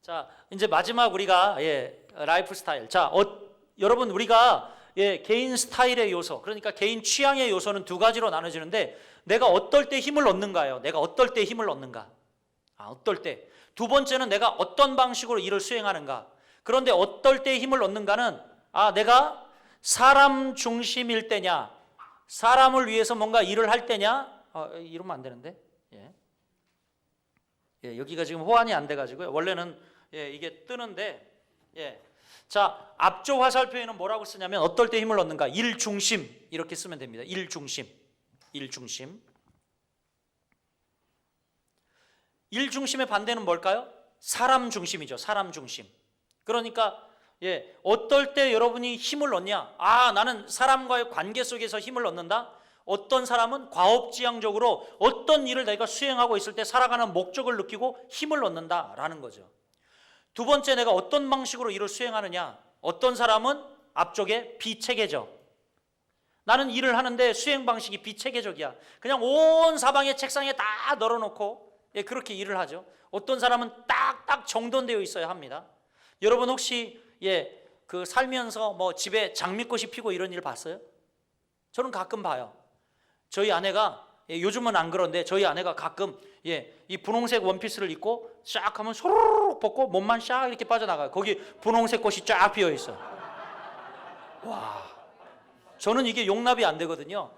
자, 이제 마지막 우리가 라이프 스타일. 자, 여러분 우리가 개인 스타일의 요소, 그러니까 개인 취향의 요소는 두 가지로 나눠지는데 내가 어떨 때 힘을 얻는가요? 내가 어떨 때 힘을 얻는가? 어떨 때. 두 번째는 내가 어떤 방식으로 일을 수행하는가? 그런데 어떨 때 힘을 얻는가는 내가 사람 중심일 때냐? 사람을 위해서 뭔가 일을 할 때냐? 이러면 안 되는데. 여기가 지금 호환이 안 돼가지고요. 원래는 이게 뜨는데, 자, 앞쪽 화살표에는 뭐라고 쓰냐면 어떨 때 힘을 얻는가? 일 중심 이렇게 쓰면 됩니다. 일 중심, 일 중심. 일 중심의 반대는 뭘까요? 사람 중심이죠. 사람 중심. 그러니까 어떨 때 여러분이 힘을 얻냐? 나는 사람과의 관계 속에서 힘을 얻는다. 어떤 사람은 과업지향적으로 어떤 일을 내가 수행하고 있을 때 살아가는 목적을 느끼고 힘을 얻는다라는 거죠. 두 번째, 내가 어떤 방식으로 일을 수행하느냐. 어떤 사람은 앞쪽에 비체계적. 나는 일을 하는데 수행 방식이 비체계적이야. 그냥 온 사방에 책상에 다 널어놓고 그렇게 일을 하죠. 어떤 사람은 딱딱 정돈되어 있어야 합니다. 여러분 혹시 그 살면서 뭐 집에 장미꽃이 피고 이런 일 봤어요? 저는 가끔 봐요. 저희 아내가 요즘은 안 그런데 저희 아내가 가끔 이 분홍색 원피스를 입고 쫙 하면 소르륵 벗고 몸만 쫙 이렇게 빠져나가요. 거기 분홍색 꽃이 쫙 피어 있어. 와, 저는 이게 용납이 안 되거든요.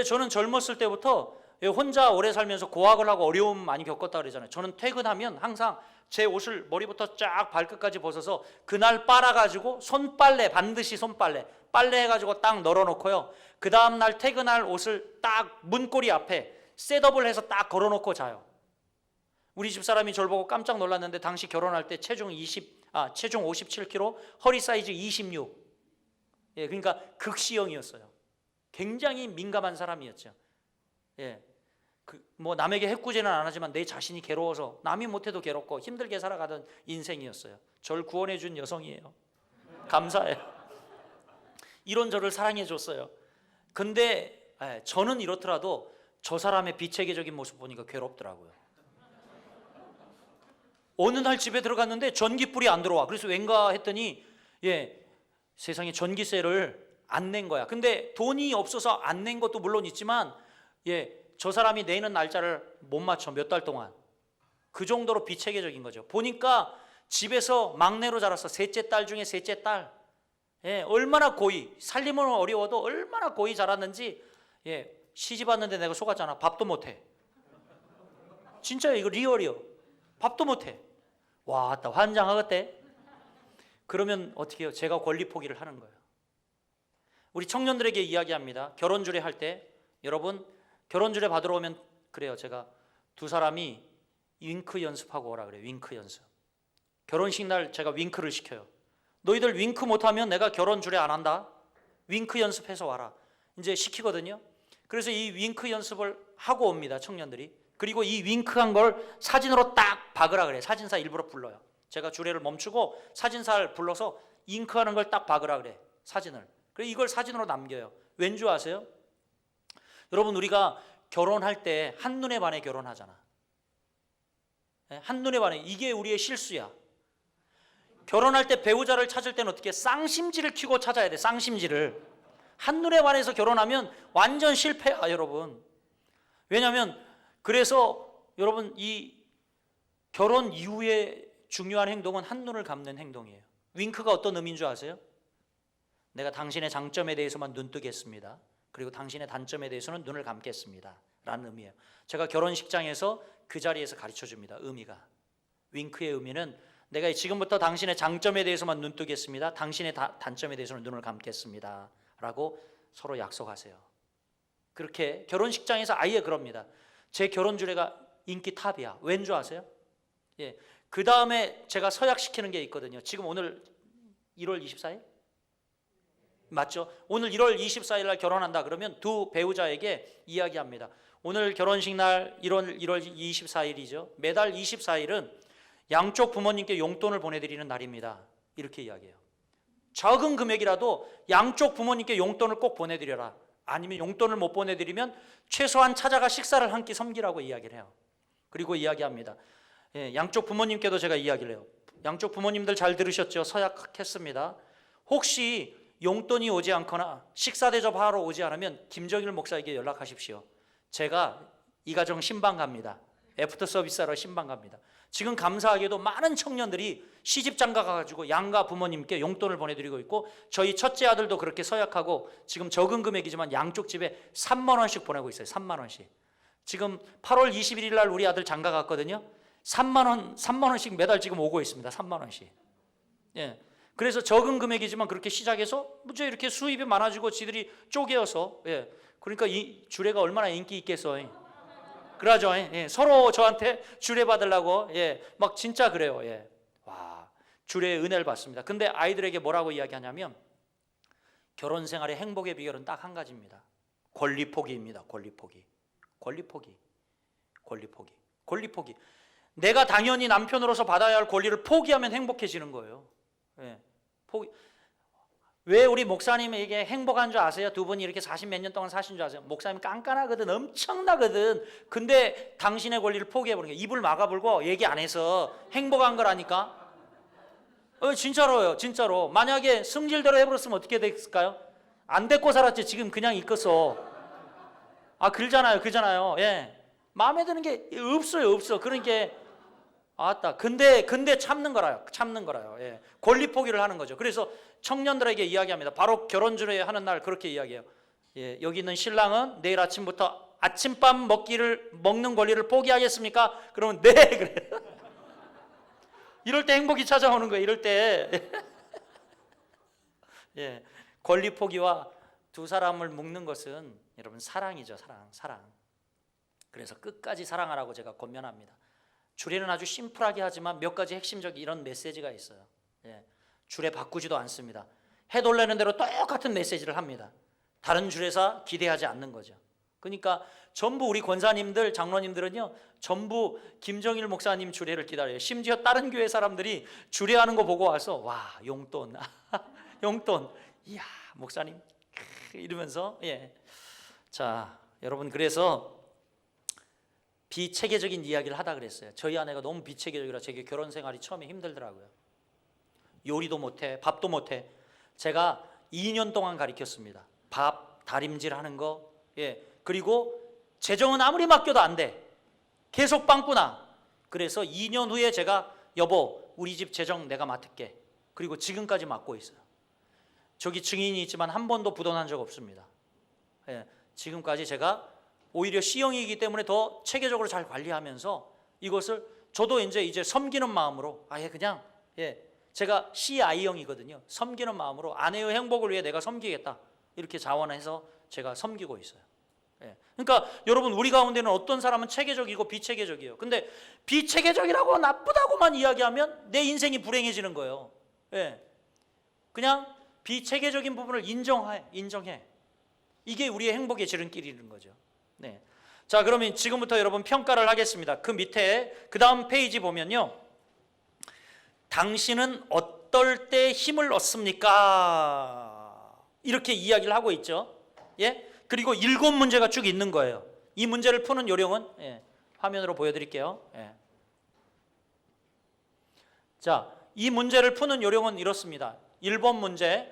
저는 젊었을 때부터 혼자 오래 살면서 고학을 하고 어려움 많이 겪었다 그러잖아요. 저는 퇴근하면 항상 제 옷을 머리부터 쫙 발끝까지 벗어서 그날 빨아가지고 손빨래, 반드시 손빨래, 빨래해가지고 딱 널어놓고요. 그 다음날 퇴근할 옷을 딱 문고리 앞에 셋업을 해서 딱 걸어놓고 자요. 우리 집사람이 저를 보고 깜짝 놀랐는데 당시 결혼할 때 체중 57kg, 허리 사이즈 26. 그러니까 극시형이었어요. 굉장히 민감한 사람이었죠. 뭐 남에게 해코지는 안 하지만 내 자신이 괴로워서 남이 못해도 괴롭고 힘들게 살아가던 인생이었어요. 저를 구원해 준 여성이에요. 감사해요. 이런 저를 사랑해 줬어요. 근데 저는 이렇더라도 저 사람의 비체계적인 모습 보니까 괴롭더라고요. 어느 날 집에 들어갔는데 전기불이 안 들어와. 그래서 왠가 했더니 세상에 전기세를 안 낸 거야. 근데 돈이 없어서 안 낸 것도 물론 있지만 저 사람이 내는 날짜를 못 맞춰. 몇 달 동안. 그 정도로 비체계적인 거죠. 보니까 집에서 막내로 자랐어. 셋째 딸 중에 셋째 딸. 얼마나 고이, 살림은 어려워도 얼마나 고이 자랐는지. 시집 왔는데 내가 속았잖아. 밥도 못해. 진짜 이거 리얼이요. 밥도 못해. 와, 나 환장하겠대. 그러면 어떻게 해요? 제가 권리 포기를 하는 거예요. 우리 청년들에게 이야기합니다. 결혼주례 할 때 여러분 결혼주례 받으러 오면 그래요. 제가 두 사람이 윙크 연습하고 오라 그래요. 윙크 연습. 결혼식 날 제가 윙크를 시켜요. 너희들 윙크 못하면 내가 결혼주례 안 한다. 윙크 연습해서 와라. 이제 시키거든요. 그래서 이 윙크 연습을 하고 옵니다. 청년들이. 그리고 이 윙크한 걸 사진으로 딱 박으라 그래요. 사진사 일부러 불러요. 제가 주례를 멈추고 사진사를 불러서 윙크하는 걸 딱 박으라 그래. 사진을. 그래서 이걸 사진으로 남겨요. 왠 줄 아세요? 여러분 우리가 결혼할 때 한눈에 반해 결혼하잖아. 한눈에 반해. 이게 우리의 실수야. 결혼할 때 배우자를 찾을 때는 어떻게 쌍심지를 켜고 찾아야 돼. 쌍심지를. 한눈에 반해서 결혼하면 완전 실패야 여러분. 왜냐하면 그래서 여러분 이 결혼 이후에 중요한 행동은 한눈을 감는 행동이에요. 윙크가 어떤 의미인 줄 아세요? 내가 당신의 장점에 대해서만 눈뜨겠습니다. 그리고 당신의 단점에 대해서는 눈을 감겠습니다. 라는 의미예요. 제가 결혼식장에서 그 자리에서 가르쳐 줍니다. 의미가. 윙크의 의미는 내가 지금부터 당신의 장점에 대해서만 눈뜨겠습니다. 당신의 단점에 대해서는 눈을 감겠습니다. 라고 서로 약속하세요. 그렇게 결혼식장에서 아예 그럽니다. 제 결혼주례가 인기 탑이야. 왠 줄 아세요? 그 다음에 제가 서약시키는 게 있거든요. 지금 오늘 1월 24일? 맞죠? 오늘 1월 24일 날 결혼한다 그러면 두 배우자에게 이야기합니다. 오늘 결혼식 날 1월 24일이죠. 매달 24일은 양쪽 부모님께 용돈을 보내드리는 날입니다. 이렇게 이야기해요. 적은 금액이라도 양쪽 부모님께 용돈을 꼭 보내드려라. 아니면 용돈을 못 보내드리면 최소한 찾아가 식사를 한 끼 섬기라고 이야기를 해요. 그리고 이야기합니다. 양쪽 부모님께도 제가 이야기를 해요. 양쪽 부모님들 잘 들으셨죠? 서약했습니다. 혹시 용돈이 오지 않거나 식사 대접하러 오지 않으면 김정일 목사에게 연락하십시오. 제가 이 가정 신방 갑니다. 애프터 서비스하러 신방 갑니다. 지금 감사하게도 많은 청년들이 시집장가 가가지고 양가 부모님께 용돈을 보내드리고 있고, 저희 첫째 아들도 그렇게 서약하고 지금 적은 금액이지만 양쪽 집에 3만 원씩 보내고 있어요. 3만 원씩. 지금 8월 21일 날 우리 아들 장가 갔거든요. 3만 원씩 매달 지금 오고 있습니다. 3만 원씩. 예. 그래서 적은 금액이지만 그렇게 시작해서 문제 이렇게 수입이 많아지고 지들이 쪼개어서, 예. 그러니까 이 주례가 얼마나 인기 있겠어요. 그러죠. 예. 서로 저한테 주례 받으려고, 예. 막 진짜 그래요. 예. 와, 주례의 은혜를 받습니다. 근데 아이들에게 뭐라고 이야기하냐면, 결혼 생활의 행복의 비결은 딱 한 가지입니다. 권리 포기입니다. 권리 포기. 권리 포기. 권리 포기. 권리 포기. 내가 당연히 남편으로서 받아야 할 권리를 포기하면 행복해지는 거예요. 예. 포기. 왜 우리 목사님에게 행복한 줄 아세요? 두 분이 이렇게 40 몇 년 동안 사신 줄 아세요? 목사님 깐깐하거든. 엄청나거든. 근데 당신의 권리를 포기해버린 거예요. 입을 막아불고 얘기 안 해서 행복한 거라니까. 진짜로요. 진짜로. 만약에 승질대로 해버렸으면 어떻게 됐을까요? 안 데리고 살았지. 지금 그냥 있겠어. 아, 그러잖아요. 예. 마음에 드는 게 없어. 그러니까 아따. 근데 참는 거라요. 예. 권리 포기를 하는 거죠. 그래서 청년들에게 이야기합니다. 바로 결혼 주례 하는 날 그렇게 이야기해요. 예. 여기 있는 신랑은 내일 아침부터 아침밥 먹는 권리를 포기하겠습니까? 그러면 네, 그래. 이럴 때 행복이 찾아오는 거예요. 이럴 때. 예. 권리 포기와 두 사람을 묶는 것은 여러분 사랑이죠. 사랑. 그래서 끝까지 사랑하라고 제가 권면합니다. 주례는 아주 심플하게 하지만 몇 가지 핵심적인 이런 메시지가 있어요. 예. 주례 바꾸지도 않습니다. 해돌려는 대로 똑같은 메시지를 합니다. 다른 주례사 기대하지 않는 거죠. 그러니까 전부 우리 권사님들, 장로님들은요, 전부 김정일 목사님 주례를 기다려요. 심지어 다른 교회 사람들이 주례하는 거 보고 와서 와, 용돈, 용돈, 이야, 목사님 이러면서, 예. 자, 여러분, 그래서 비체계적인 이야기를 하다 그랬어요. 저희 아내가 너무 비체계적이라 제게 결혼 생활이 처음에 힘들더라고요. 요리도 못해, 밥도 못해. 제가 2년 동안 가르쳤습니다. 밥, 다림질 하는 거, 예. 그리고 재정은 아무리 맡겨도 안 돼. 계속 빵꾸나. 그래서 2년 후에 제가 여보, 우리 집 재정 내가 맡을게. 그리고 지금까지 맡고 있어요. 저기 증인이 있지만 한 번도 부도난 적 없습니다. 예. 지금까지 제가 오히려 C형이기 때문에 더 체계적으로 잘 관리하면서 이것을 저도 이제 섬기는 마음으로 아예 그냥, 예. 제가 CI형이거든요. 섬기는 마음으로 아내의 행복을 위해 내가 섬기겠다. 이렇게 자원해서 제가 섬기고 있어요. 예. 그러니까 여러분, 우리 가운데는 어떤 사람은 체계적이고 비체계적이에요. 근데 비체계적이라고 나쁘다고만 이야기하면 내 인생이 불행해지는 거예요. 예. 그냥 비체계적인 부분을 인정해. 이게 우리의 행복의 지름길이라는 거죠. 네. 자, 그러면 지금부터 여러분 평가를 하겠습니다. 그 밑에 그 다음 페이지 보면요, 당신은 어떨 때 힘을 얻습니까? 이렇게 이야기를 하고 있죠. 예? 그리고 7문제가 쭉 있는 거예요. 이 문제를 푸는 요령은, 예, 화면으로 보여드릴게요. 예. 자, 이 문제를 푸는 요령은 이렇습니다. 1번 문제,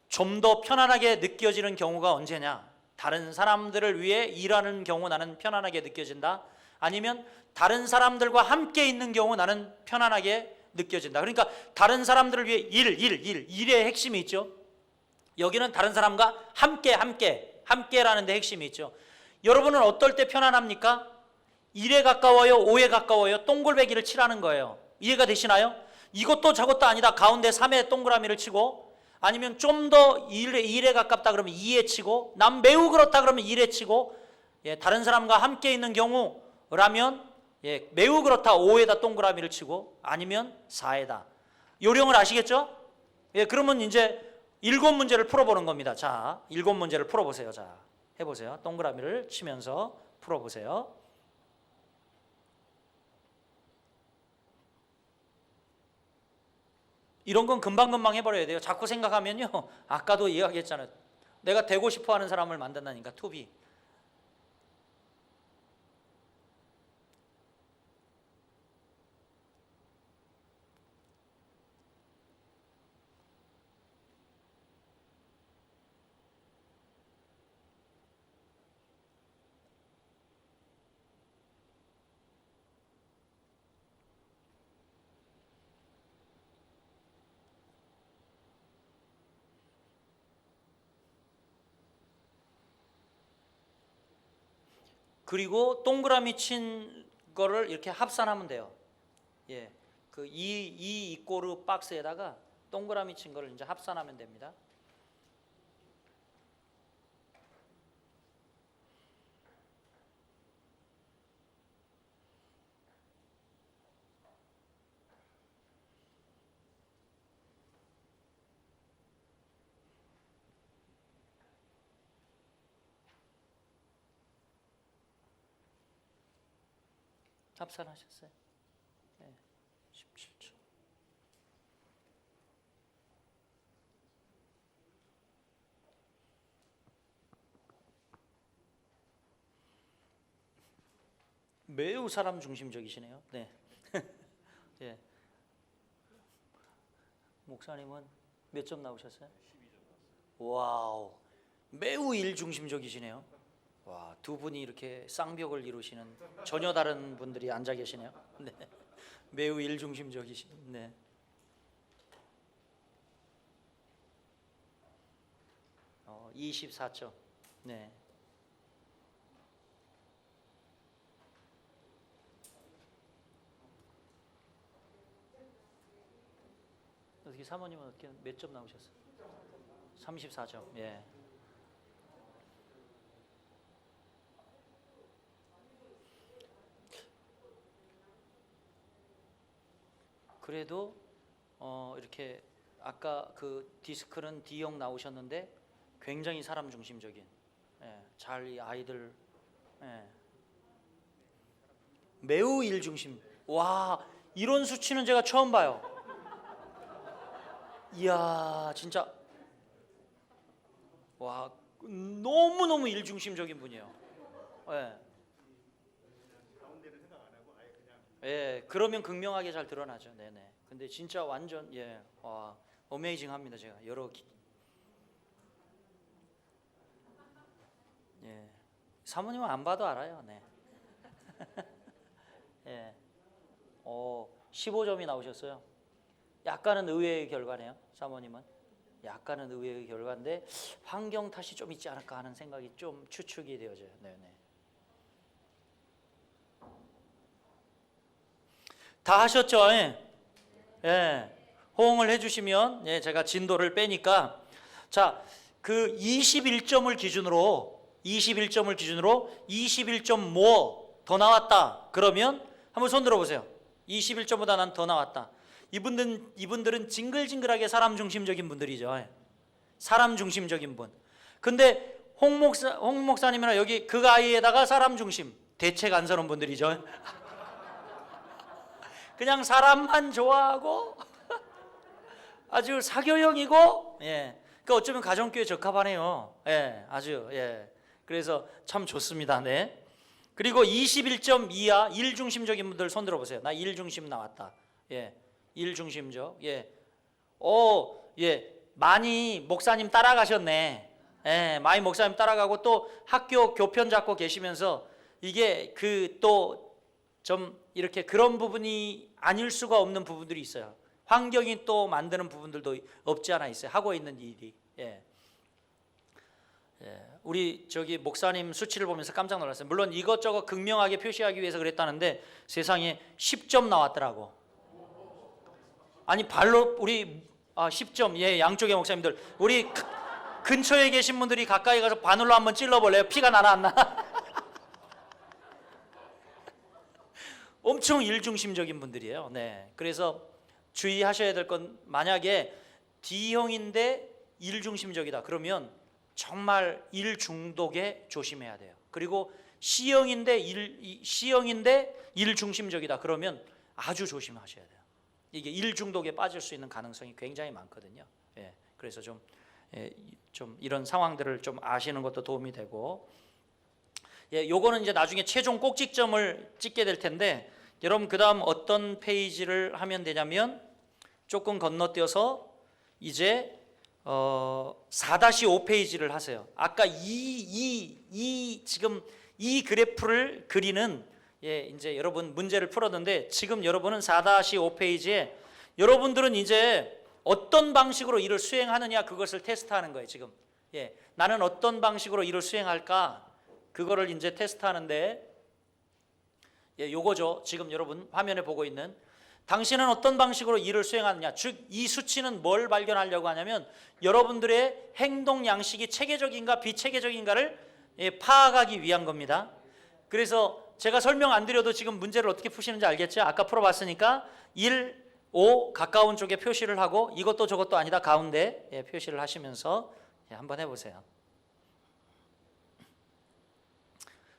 좀 더 편안하게 느껴지는 경우가 언제냐? 다른 사람들을 위해 일하는 경우 나는 편안하게 느껴진다. 아니면 다른 사람들과 함께 있는 경우 나는 편안하게 느껴진다. 그러니까 다른 사람들을 위해 일의 핵심이 있죠. 여기는 다른 사람과 함께라는 데 핵심이 있죠. 여러분은 어떨 때 편안합니까? 1에 가까워요? 5에 가까워요? 동글배기를 치라는 거예요. 이해가 되시나요? 이것도 저것도 아니다. 가운데 3에 동그라미를 치고, 아니면 좀 더 1에 가깝다 그러면 2에 치고, 난 매우 그렇다 그러면 1에 치고, 예, 다른 사람과 함께 있는 경우라면, 예, 매우 그렇다 5에다 동그라미를 치고, 아니면 4에다. 요령을 아시겠죠? 예, 그러면 이제 7문제를 풀어보는 겁니다. 자, 7문제를 풀어보세요. 자, 해보세요. 동그라미를 치면서 풀어보세요. 이런 건 금방금방 해버려야 돼요. 자꾸 생각하면요, 아까도 이야기했잖아요. 내가 되고 싶어하는 사람을 만든다니까. 투비. 그리고 동그라미 친 거를 이렇게 합산하면 돼요. 예, 그 이 이꼬르 박스에다가 동그라미 친 거를 이제 합산하면 됩니다. 합산하셨어요? 네, 17초. 매우 사람 중심적이시네요. 네. 예. 목사님은 몇 점 나오셨어요? 12점. 와우. 매우 일 중심적이시네요. 와, 두 분이 이렇게 쌍벽을 이루시는 전혀 다른 분들이 앉아 계시네요. 네. 매우 일 중심적이신. 네. 어, 24점. 네. 어떻게 사모님은 어떻게 몇 점 나오셨어요? 34점. 예. 그래도 이렇게 아까 그 디스크는 D형 나오셨는데 굉장히 사람 중심적인, 예, 잘 이 아이들, 예, 매우 일 중심. 와, 이런 수치는 제가 처음 봐요. 이야, 진짜 와, 너무너무 일 중심적인 분이에요. 예. 예, 그러면 극명하게 잘 드러나죠. 네네. 근데 진짜 완전, 예, 와, 어메이징합니다. 제가 예, 사모님은 안 봐도 알아요. 네. 예, 15점이 나오셨어요. 약간은 의외의 결과네요. 사모님은 약간은 의외의 결과인데 환경 탓이 좀 있지 않을까 하는 생각이 좀 추측이 되어져요. 네네. 다 하셨죠? 예. 예. 호응을 해주시면, 예, 제가 진도를 빼니까, 자, 그 21점을 기준으로 21점 더 나왔다. 그러면 한번 손 들어보세요. 21점보다 난 더 나왔다. 이분들은 징글징글하게 사람 중심적인 분들이죠. 예. 사람 중심적인 분. 근데 홍 목사님이나 여기 그 아이에다가 사람 중심, 대책 안 서는 분들이죠. 그냥 사람만 좋아하고 아주 사교형이고, 예, 그 어쩌면 가정교회 적합하네요. 예, 아주, 예, 그래서 참 좋습니다. 네. 그리고 21점 이하 일 중심적인 분들 손 들어보세요. 나 일 중심 나왔다. 예, 일 중심적. 예, 예, 많이 목사님 따라가셨네. 예, 많이 목사님 따라가고 또 학교 교편 잡고 계시면서 이게 그 또 좀 이렇게 그런 부분이 아닐 수가 없는 부분들이 있어요. 환경이 또 만드는 부분들도 없지 않아 있어요. 하고 있는 일이. 예. 예. 우리 저기 목사님 수치를 보면서 깜짝 놀랐어요. 물론 이것저것 극명하게 표시하기 위해서 그랬다는데 세상에 10점 나왔더라고. 아니 발로 우리 10점. 예, 양쪽의 목사님들 우리 근처에 계신 분들이 가까이 가서 바늘로 한번 찔러볼래요? 피가 나나 안 나? 엄청 일중심적인 분들이에요. 네. 그래서 주의하셔야 될 건 만약에 D형인데 일중심적이다. 그러면 정말 일 중독에 조심해야 돼요. 그리고 C형인데 일 중심적이다. 그러면 아주 조심하셔야 돼요. 이게 일 중독에 빠질 수 있는 가능성이 굉장히 많거든요. 예. 그래서 좀 이런 상황들을 좀 아시는 것도 도움이 되고. 예, 요거는 이제 나중에 최종 꼭지점을 찍게 될 텐데 여러분 그다음 어떤 페이지를 하면 되냐면 조금 건너뛰어서 이제 4-5 페이지를 하세요. 아까 지금 이 그래프를 그리는, 예, 이제 여러분 문제를 풀었는데 지금 여러분은 4-5 페이지에 여러분들은 이제 어떤 방식으로 일을 수행하느냐 그것을 테스트하는 거예요. 지금, 예, 나는 어떤 방식으로 일을 수행할까? 그거를 이제 테스트하는데, 요거죠. 지금 여러분 화면에 보고 있는, 당신은 어떤 방식으로 일을 수행하느냐, 즉 이 수치는 뭘 발견하려고 하냐면 여러분들의 행동 양식이 체계적인가 비체계적인가를 파악하기 위한 겁니다. 그래서 제가 설명 안 드려도 지금 문제를 어떻게 푸시는지 알겠죠? 아까 풀어봤으니까 1, 5 가까운 쪽에 표시를 하고, 이것도 저것도 아니다 가운데 표시를 하시면서 한번 해보세요.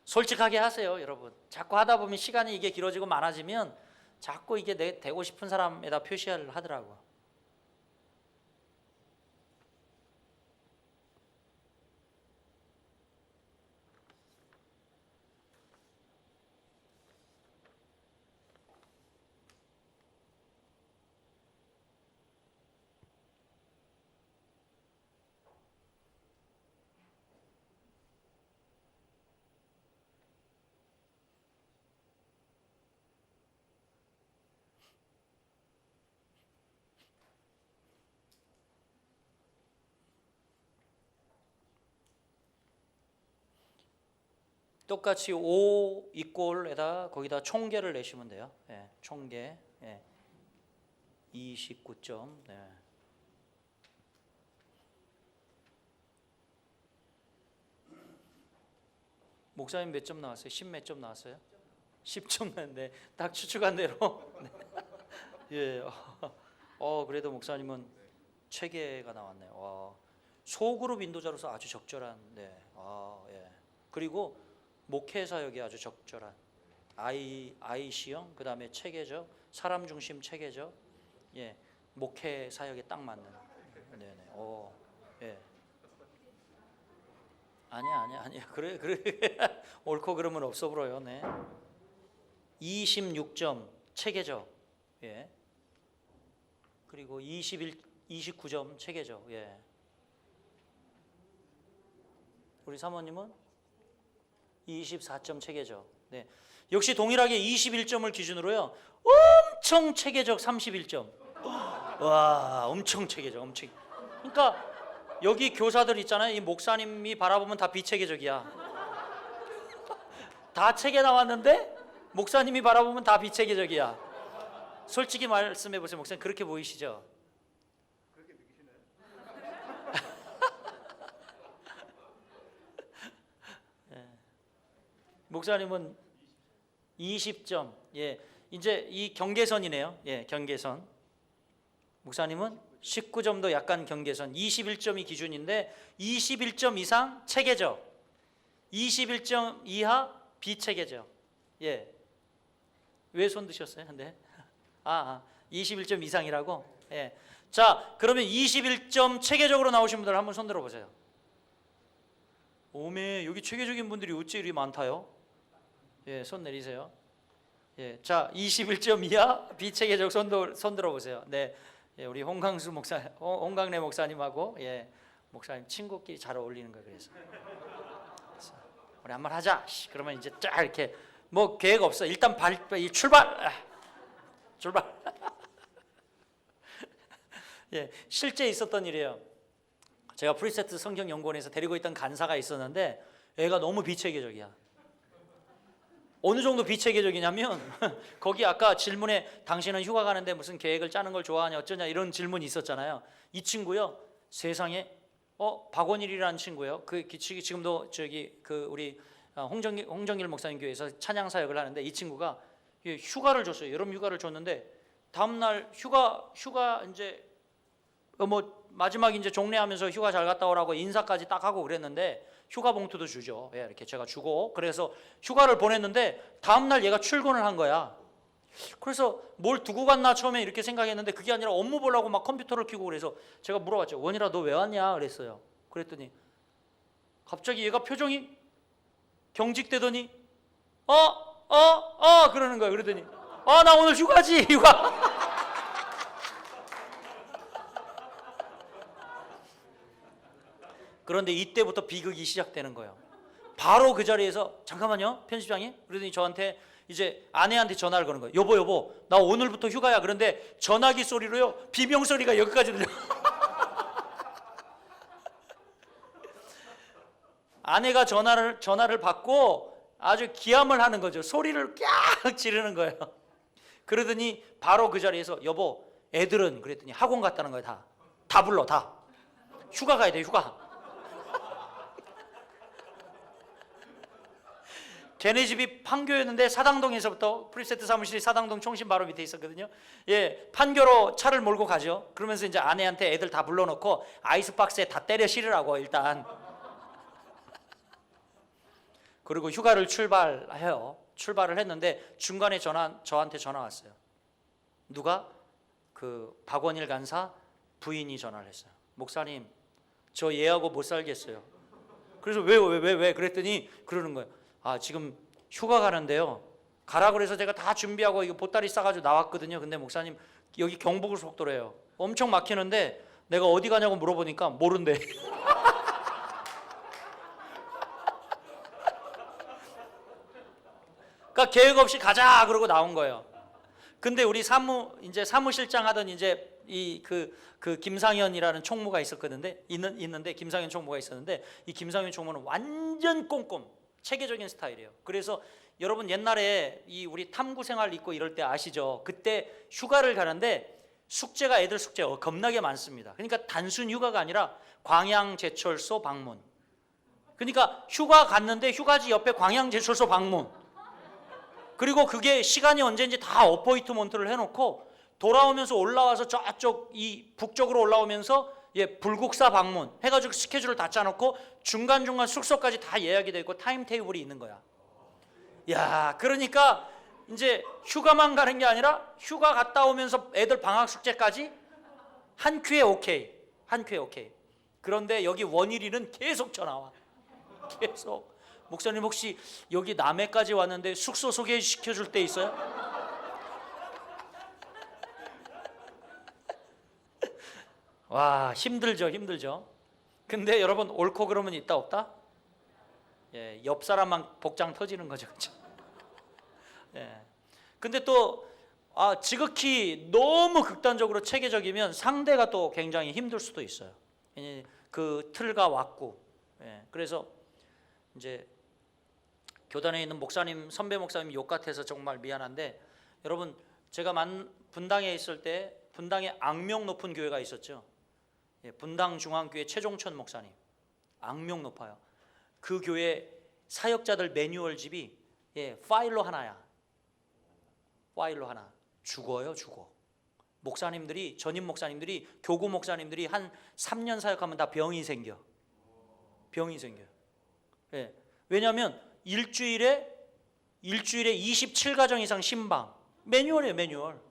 솔직하게 하세요, 여러분. 자꾸 하다 보면 시간이 이게 길어지고 많아지면 자꾸 이게 되고 싶은 사람에다 표시를 하더라고. 똑같이 5 이꼴에다 거기다 총계를 내시면 돼요. 총계 29점. 목사님 몇 점 나왔어요? 10 몇 점 나왔어요? 10점 나왔는데 딱 추측한 대로. 그래도 목사님은 체계가 나왔네요. 와, 소그룹 인도자로서 아주 적절한. 그리고 목회 사역이 아주 적절한 IC형, 그 다음에 체계적, 사람 중심 체계적, 목회 사역에 딱 맞는. 아니야. 그래. 옳고 그름은 없어 보여요. 26점 체계적. 그리고 29점 체계적. 우리 사모님은 24점 체계적. 역시 동일하게 21점을 기준으로요, 엄청 체계적 31점. 와, 엄청 체계적, 엄청. 그러니까 여기 교사들 있잖아요. 이 목사님이 바라보면 다 비체계적이야. 다 체계 나왔는데 목사님이 바라보면 다 비체계적이야. 솔직히 말씀해 보세요. 목사님 그렇게 보이시죠? 그렇게 느끼시나요? 목사님은 20점. 이제 이 경계선이네요. 경계선. 목사님은 19점도 약간 경계선. 21점이 기준인데 21점 이상 체계적, 21점 이하 비체계적. 왜 손 드셨어요? 근데 21점 이상이라고. 자, 그러면 21점 체계적으로 나오신 분들 한번 손 들어 보세요. 오메, 여기 체계적인 분들이 어째 이리 많다요? 손 내리세요. 자, 21점 이하 비체계적 손 들어 보세요. 우리 홍강수 목사, 홍강래 목사님하고 목사님 친구끼리 잘 어울리는 거예요. 그래서 우리 한번 하자. 그러면 이제 쫙 이렇게 뭐 계획 없어. 일단 출발. 실제 있었던 일이에요. 제가 프리세트 성경연구원에서 데리고 있던 간사가 있었는데 애가 너무 비체계적이야. 어느 정도 비체계적이냐면 거기 아까 질문에 당신은 휴가 가는데 무슨 계획을 짜는 걸 좋아하냐 어쩌냐 이런 질문이 있었잖아요. 이 친구요, 세상에 박원일이라는 친구예요. 그 지금도 저기 그 우리 홍정길 목사님 교회에서 찬양 사역을 하는데, 이 친구가 휴가를 줬어요. 여름 휴가를 줬는데 다음 날 휴가 이제 뭐 마지막 이제 종례하면서 휴가 잘 갔다 오라고 인사까지 딱 하고 그랬는데 휴가 봉투도 주죠. 이렇게 제가 주고, 그래서 휴가를 보냈는데 다음 날 얘가 출근을 한 거야. 그래서 뭘 두고 갔나 처음에 이렇게 생각했는데 그게 아니라 업무 보려고 막 컴퓨터를 켜고, 그래서 제가 물어봤죠. 원일아, 너 왜 왔냐 그랬어요. 그랬더니 갑자기 얘가 표정이 경직되더니 그러는 거예요. 그러더니 나 오늘 휴가지. 휴가. 그런데 이때부터 비극이 시작되는 거예요. 바로 그 자리에서 잠깐만요, 편집장님. 그러더니 저한테 이제 아내한테 전화를 거는 거예요. 여보, 나 오늘부터 휴가야. 그런데 전화기 소리로요, 비명 소리가 여기까지 들려. 아내가 전화를 받고 아주 기함을 하는 거죠. 소리를 깍 지르는 거예요. 그러더니 바로 그 자리에서 여보 애들은 그랬더니 학원 갔다는 거예요. 다 불러 다. 휴가 가야 돼 휴가. 걔네 집이 판교였는데 사당동에서부터 프리세트 사무실이 사당동 총신 바로 밑에 있었거든요. 예, 판교로 차를 몰고 가죠. 그러면서 이제 아내한테 애들 다 불러놓고 아이스박스에 다 때려 실으라고 일단. 그리고 휴가를 출발해요. 출발을 했는데 중간에 저한테 전화 왔어요. 누가? 그 박원일 간사 부인이 전화를 했어요. 목사님, 저 얘하고 못 살겠어요. 그래서 왜 그랬더니 그러는 거예요. 아, 지금 휴가 가는데요. 가라 그래서 제가 다 준비하고 이거 보따리 싸가지고 나왔거든요. 근데 목사님 여기 경부고속도로예요. 엄청 막히는데 내가 어디 가냐고 물어보니까 모른대. 그러니까 계획 없이 가자 그러고 나온 거예요. 근데 우리 사무실장 하던 이제 그 김상현이라는 총무가 있는데 김상현 총무가 있었는데 이 김상현 총무는 완전 꼼꼼 체계적인 스타일이에요. 그래서 여러분 옛날에 이 우리 탐구 생활 있고 이럴 때 아시죠? 그때 휴가를 가는데 숙제가 애들 숙제 겁나게 많습니다. 그러니까 단순 휴가가 아니라 광양제철소 방문. 그러니까 휴가 갔는데 휴가지 옆에 광양제철소 방문. 그리고 그게 시간이 언제인지 다 어포인트먼트를 해놓고 돌아오면서 올라와서 저쪽 이 북쪽으로 올라오면서 불국사 방문 해가지고 스케줄을 다 짜놓고 중간중간 숙소까지 다 예약이 돼 있고 타임 테이블이 있는 거야. 야, 그러니까 이제 휴가만 가는 게 아니라 휴가 갔다 오면서 애들 방학 숙제까지 한 큐에 오케이. 그런데 여기 원일이는 계속 전화 와. 계속. 목사님 혹시 여기 남해까지 왔는데 숙소 소개시켜 줄 때 있어요? 와, 힘들죠. 근데 여러분 옳고 그러면 있다 없다? 예, 옆 사람만 복장 터지는 거죠, 그렇죠? 예. 근데 또 지극히 너무 극단적으로 체계적이면 상대가 또 굉장히 힘들 수도 있어요. 그 틀과 왁구. 예. 그래서 이제 교단에 있는 목사님, 선배 목사님 욕 같아서 정말 미안한데 여러분 제가 분당에 있을 때 분당에 악명 높은 교회가 있었죠. 예, 분당 중앙교회 최종천 목사님 악명 높아요. 그 교회 사역자들 매뉴얼집이 파일로 하나야. 파일로 하나. 죽어. 목사님들이 전임 목사님들이 교구 목사님들이 한 3년 사역하면 다 병이 생겨. 예. 왜냐하면 일주일에 27가정 이상 신방. 매뉴얼이에요, 매뉴얼.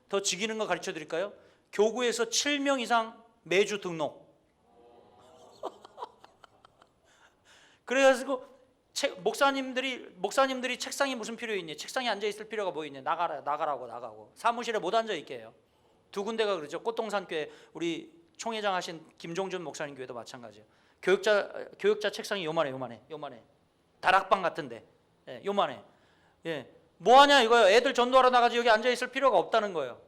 더 지기는 거 가르쳐 드릴까요? 교구에서 7명 이상 매주 등록. 그래가지고 목사님들이 책상이 무슨 필요 있니? 책상에 앉아 있을 필요가 뭐 있니? 나가고 사무실에 못 앉아 있게 해요. 두 군데가 그러죠. 꽃동산교회 우리 총회장 하신 김종준 목사님 교회도 마찬가지예요. 교육자 책상이 요만해. 다락방 같은데 요만해. 예, 뭐하냐 이거예요. 애들 전도하러 나가지 여기 앉아 있을 필요가 없다는 거예요.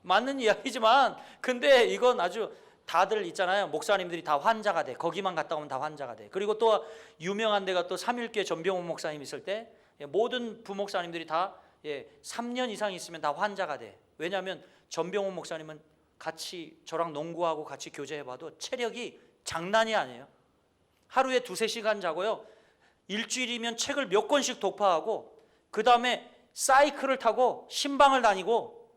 맞는 이야기지만 근데 이건 아주 다들 있잖아요. 목사님들이 다 환자가 돼. 거기만 갔다 오면 다 환자가 돼. 그리고 또 유명한 데가 또 삼일교회 전병훈 목사님 있을 때 모든 부목사님들이 다 3년 이상 있으면 다 환자가 돼. 왜냐하면 전병훈 목사님은 같이 저랑 농구하고 같이 교제해봐도 체력이 장난이 아니에요. 하루에 2-3시간 자고요. 일주일이면 책을 몇 권씩 독파하고 그 다음에 사이클을 타고 신방을 다니고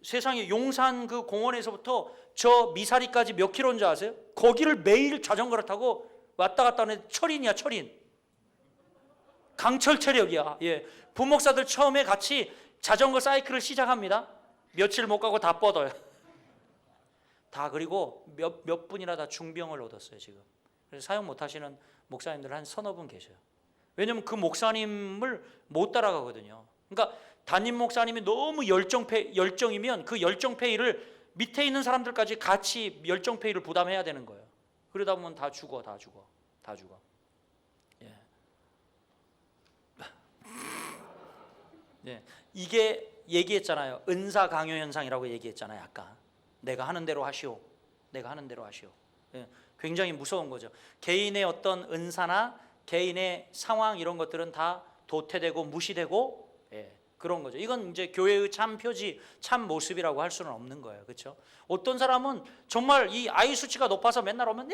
세상에 용산 그 공원에서부터 저 미사리까지 몇 킬로인지 아세요? 거기를 매일 자전거를 타고 왔다 갔다 하는 철인이야, 철인. 강철 체력이야. 부목사들 처음에 같이 자전거 사이클을 시작합니다. 며칠 못 가고 다 뻗어요. 다. 그리고 몇 분이나 다 중병을 얻었어요 지금. 그래서 사역 못 하시는 목사님들 한 서너 분 계셔요. 왜냐면 그 목사님을 못 따라가거든요. 그러니까 담임 목사님이 너무 열정이면 그 열정페이를 밑에 있는 사람들까지 같이 열정페이를 부담해야 되는 거예요. 그러다 보면 다 죽어. 이게 얘기했잖아요. 은사 강요 현상이라고 얘기했잖아요. 아까 내가 하는 대로 하시오. 굉장히 무서운 거죠. 개인의 어떤 은사나 개인의 상황 이런 것들은 다 도태되고 무시되고 그런 거죠. 이건 이제 교회의 참 표지, 참 모습이라고 할 수는 없는 거예요. 그렇죠? 어떤 사람은 정말 이 아이 수치가 높아서 맨날 오면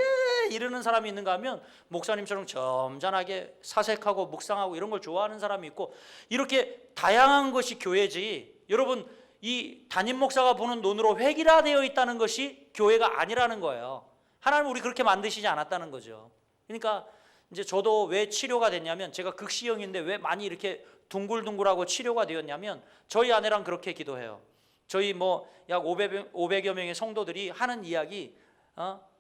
이러는 사람이 있는가 하면 목사님처럼 점잖하게 사색하고 묵상하고 이런 걸 좋아하는 사람이 있고, 이렇게 다양한 것이 교회지. 여러분, 이 담임 목사가 보는 눈으로 획일화되어 있다는 것이 교회가 아니라는 거예요. 하나님 우리 그렇게 만드시지 않았다는 거죠. 그러니까 이제 저도 왜 치료가 됐냐면, 제가 극시형인데 왜 많이 이렇게 둥글둥글하고 치료가 되었냐면, 저희 아내랑 그렇게 기도해요. 저희 뭐 약 500여 명의 성도들이 하는 이야기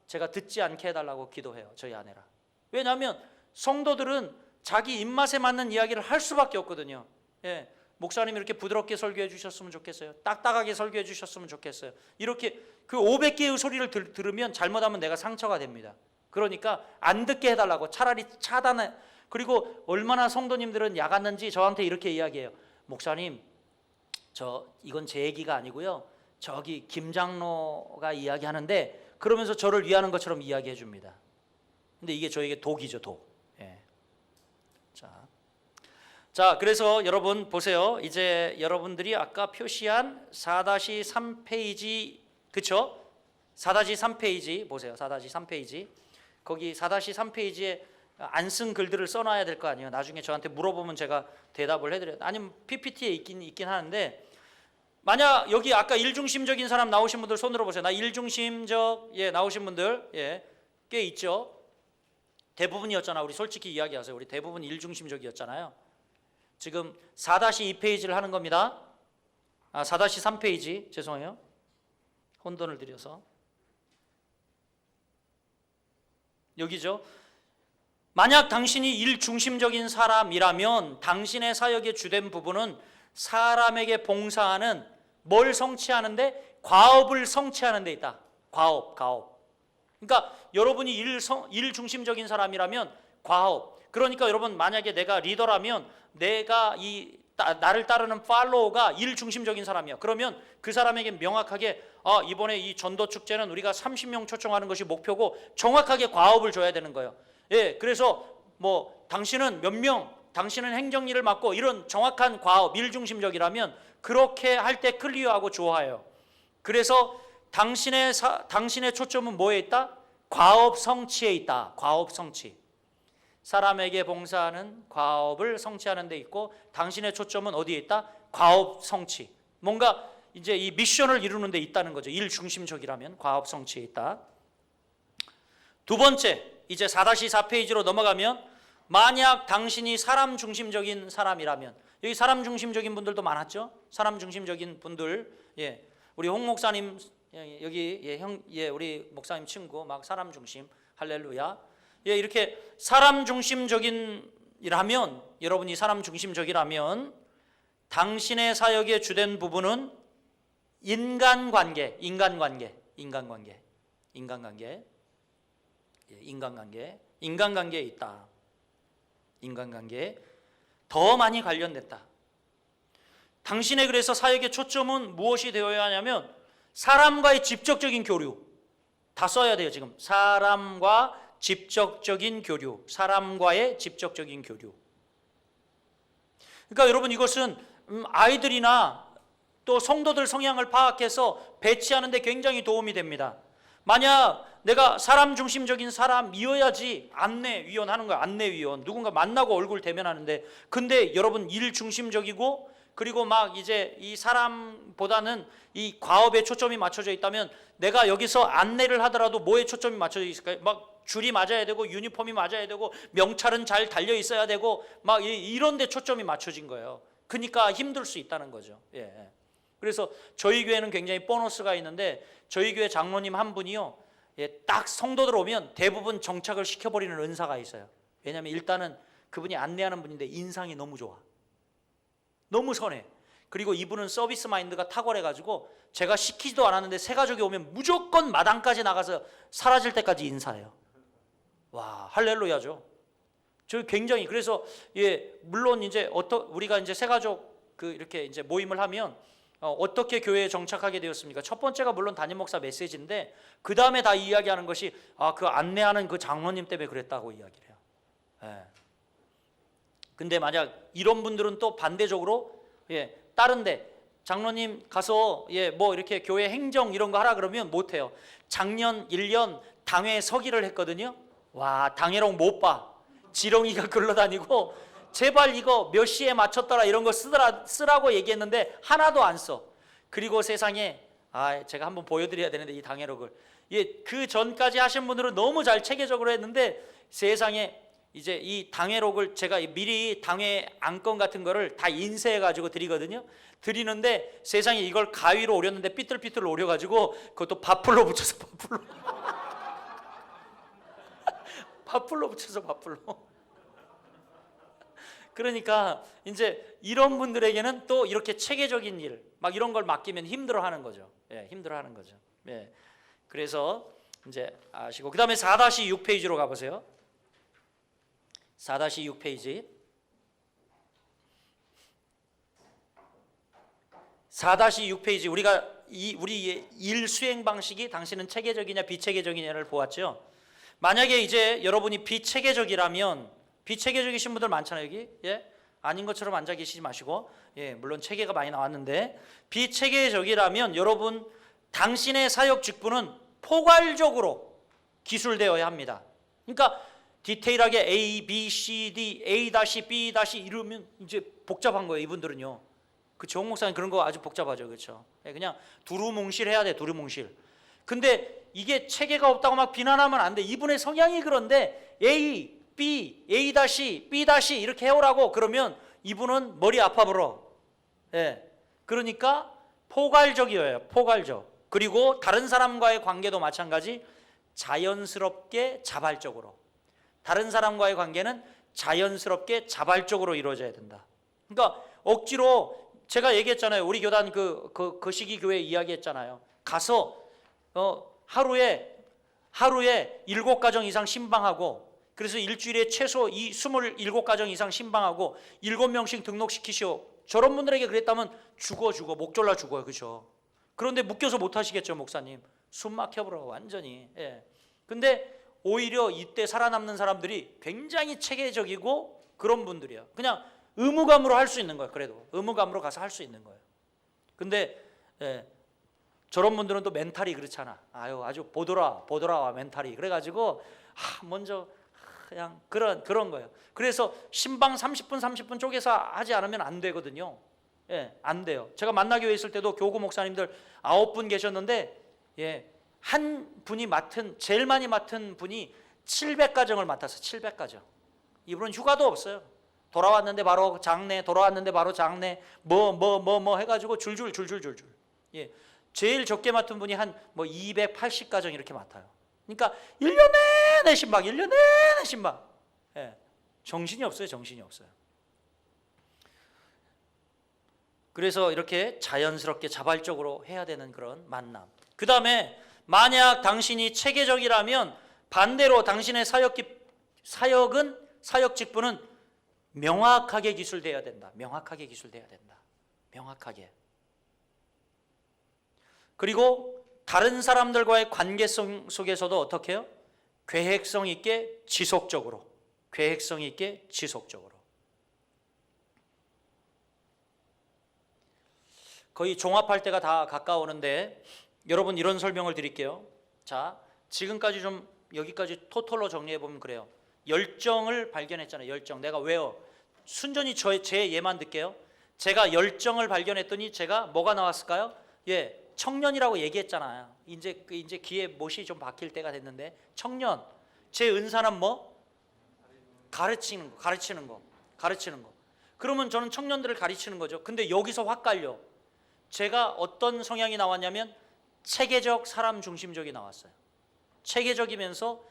제가 듣지 않게 해달라고 기도해요. 저희 아내랑. 왜냐하면 성도들은 자기 입맛에 맞는 이야기를 할 수밖에 없거든요. 목사님이 이렇게 부드럽게 설교해 주셨으면 좋겠어요. 딱딱하게 설교해 주셨으면 좋겠어요. 이렇게 그 500개의 소리를 들으면 잘못하면 내가 상처가 됩니다. 그러니까 안 듣게 해달라고 차라리 차단해. 그리고 얼마나 성도님들은 야갔는지 저한테 이렇게 이야기해요. 목사님, 이건 제 얘기가 아니고요, 저기 김 장로가 이야기하는데, 그러면서 저를 위하는 것처럼 이야기해 줍니다. 근데 이게 저에게 독이죠, 독. 자, 그래서 여러분 보세요. 이제 여러분들이 아까 표시한 4-3페이지, 그쵸? 4-3페이지 보세요. 4-3페이지. 거기 4-3페이지에 안 쓴 글들을 써놔야 될 거 아니에요. 나중에 저한테 물어보면 제가 대답을 해드려요. 아니면 PPT에 있긴 하는데, 만약 여기 아까 일중심적인 사람 나오신 분들 손들어 보세요. 나 일중심적 나오신 분들 꽤 있죠. 대부분이었잖아. 우리 솔직히 이야기하세요. 우리 대부분 일중심적이었잖아요. 지금 4-2페이지를 하는 겁니다. 4-3페이지 죄송해요. 혼돈을 드려서 여기죠. 만약 당신이 일중심적인 사람이라면 당신의 사역의 주된 부분은 사람에게 봉사하는, 뭘 성취하는데? 과업을 성취하는 데 있다. 과업. 그러니까 여러분이 일중심적인 사람이라면 과업. 그러니까 여러분, 만약에 내가 리더라면 내가 나를 따르는 팔로워가 일중심적인 사람이야. 그러면 그 사람에게 명확하게 이번에 이 전도 축제는 우리가 30명 초청하는 것이 목표고 정확하게 과업을 줘야 되는 거예요. 그래서 뭐 당신은 몇 명, 당신은 행정일을 맡고, 이런 정확한 과업, 일중심적이라면 그렇게 할 때 클리어하고 좋아요. 그래서 당신의 초점은 뭐에 있다? 과업 성취에 있다. 과업 성취. 사람에게 봉사하는 과업을 성취하는 데 있고, 당신의 초점은 어디에 있다? 과업 성취. 뭔가 이제 이 미션을 이루는 데 있다는 거죠. 일중심적이라면 과업 성취에 있다. 두 번째, 이제 4-4페이지로 넘어가면, 만약 당신이 사람 중심적인 사람이라면, 여기 사람 중심적인 분들도 많았죠. 사람 중심적인 분들, 우리 홍 목사님 여기 우리 목사님 친구 막 사람 중심, 할렐루야. 이렇게 사람 중심적인이라면, 여러분이 사람 중심적이라면 당신의 사역의 주된 부분은 인간관계에 있다. 인간관계에 더 많이 관련됐다. 당신의 그래서 사역의 초점은 무엇이 되어야 하냐면, 사람과의 직접적인 교류. 다 써야 돼요. 지금 사람과의 직접적인 교류. 그러니까 여러분, 이것은 아이들이나 또 성도들 성향을 파악해서 배치하는 데 굉장히 도움이 됩니다. 만약 내가 사람 중심적인 사람이어야지 안내위원 하는 거야. 안내위원. 누군가 만나고 얼굴 대면하는데, 근데 여러분 일 중심적이고, 그리고 막 이제 이 사람보다는 이 과업에 초점이 맞춰져 있다면, 내가 여기서 안내를 하더라도 뭐에 초점이 맞춰져 있을까요? 막 줄이 맞아야 되고, 유니폼이 맞아야 되고, 명찰은 잘 달려 있어야 되고, 막 이런 데 초점이 맞춰진 거예요. 그러니까 힘들 수 있다는 거죠. 그래서 저희 교회는 굉장히 보너스가 있는데, 저희 교회 장로님 한 분이요, 딱 성도들 오면 대부분 정착을 시켜버리는 은사가 있어요. 왜냐하면 일단은 그분이 안내하는 분인데 인상이 너무 좋아. 너무 선해. 그리고 이분은 서비스 마인드가 탁월해가지고, 제가 시키지도 않았는데 새 가족이 오면 무조건 마당까지 나가서 사라질 때까지 인사해요. 와, 할렐루야죠. 저 굉장히, 그래서 물론 이제 우리가 이제 새 가족 이렇게 이제 모임을 하면 어떻게 교회에 정착하게 되었습니까? 첫 번째가 물론 담임 목사 메시지인데 그 다음에 다 이야기하는 것이 그 안내하는 그 장로님 때문에 그랬다고 이야기를 해요. 예. 근데 만약 이런 분들은 또 반대적으로 다른데 장로님 가서 뭐 이렇게 교회 행정 이런 거 하라 그러면 못 해요. 작년 1년 당회 서기를 했거든요. 와, 당회록 못 봐. 지렁이가 굴러다니고 제발 이거 몇 시에 맞췄더라 이런 거 쓰라고 얘기했는데 하나도 안 써. 그리고 세상에 제가 한번 보여드려야 되는데 이 당회록을 그 전까지 하신 분들은 너무 잘 체계적으로 했는데 세상에 이제 이 당회록을 제가 미리 당회 안건 같은 거를 다 인쇄해 가지고 드리거든요. 드리는데 세상에 이걸 가위로 오렸는데 삐뚤삐뚤 오려가지고 그것도 밥풀로 붙여서 밥풀로 붙여서 밥풀로. 그러니까 이제 이런 분들에게는 또 이렇게 체계적인 일 막 이런 걸 맡기면 힘들어하는 거죠. 힘들어하는 거죠. 그래서 이제 아시고 그 다음에 4-6페이지로 가보세요. 4-6페이지. 4-6페이지 우리의 일 수행 방식이 당신은 체계적이냐 비체계적이냐를 보았죠. 만약에 이제 여러분이 비체계적이라면 비체계적이신 분들 많잖아요 여기. 아닌 것처럼 앉아 계시지 마시고 물론 체계가 많이 나왔는데 비체계적이라면 여러분 당신의 사역 직분은 포괄적으로 기술되어야 합니다. 그러니까 디테일하게 A, B, C, D, A-, B- 이러면 이제 복잡한 거예요 이분들은요. 그 정 목사님 그런 거 아주 복잡하죠, 그렇죠? 그냥 두루뭉실 해야 돼, 두루뭉실. 근데 이게 체계가 없다고 막 비난하면 안 돼. 이분의 성향이 그런데 A, B, A-, B- 이렇게 해오라고 그러면 이분은 머리 아파 불어. 그러니까 포괄적이에요, 포괄적. 그리고 다른 사람과의 관계도 마찬가지 자연스럽게 자발적으로. 다른 사람과의 관계는 자연스럽게 자발적으로 이루어져야 된다. 그러니까 억지로 제가 얘기했잖아요. 우리 교단 그 시기 교회 이야기했잖아요. 가서 하루에 7가정 이상 신방하고 그래서 일주일에 최소 27가정 이상 신방하고 7명씩 등록시키시오. 저런 분들에게 그랬다면 죽어 목 졸라 죽어요. 그렇죠? 그런데 묶여서 못 하시겠죠, 목사님. 숨 막혀버려 완전히. 근데 오히려 이때 살아남는 사람들이 굉장히 체계적이고 그런 분들이야. 그냥 의무감으로 할 수 있는 거예요. 그래도 의무감으로 가서 할 수 있는 거예요. 근데 저런 분들은 또 멘탈이 그렇잖아. 아주 보더라 멘탈이. 그래가지고 먼저 그냥 그런 거예요. 그래서 신방 30분 쪼개서 하지 않으면 안 되거든요. 안 돼요. 제가 만나교회 있을 때도 교구 목사님들 9분 계셨는데 한 분이 제일 많이 맡은 분이 700가정을 맡았어요. 700가정. 이분은 휴가도 없어요. 돌아왔는데 바로 장례, 돌아왔는데 바로 장례, 뭐 해가지고 줄줄. 제일 적게 맡은 분이 한 280가정 이렇게 맡아요. 그러니까 1년 내내 신방, 1년 내내 신방. 정신이 없어요. 그래서 이렇게 자연스럽게 자발적으로 해야 되는 그런 만남. 그 다음에 만약 당신이 체계적이라면 반대로 당신의 사역 직분은 명확하게 기술돼야 된다. 명확하게. 그리고 다른 사람들과의 관계성 속에서도 어떻게 해요? 계획성 있게 지속적으로. 거의 종합할 때가 다 가까우는데 여러분 이런 설명을 드릴게요. 자, 지금까지 좀 여기까지 토탈로 정리해 보면 그래요. 열정을 발견했잖아요. 열정. 내가 왜요? 순전히 제 예만 듣게요. 제가 열정을 발견했더니 제가 뭐가 나왔을까요? 청년이라고 얘기했잖아요. 이제 귀에 못이 좀 박힐 때가 됐는데 청년. 제 은사는 뭐? 가르치는 거. 그러면 저는 청년들을 가르치는 거죠. 근데 여기서 확 갈려. 제가 어떤 성향이 나왔냐면 체계적 사람 중심적이 나왔어요. 체계적이면서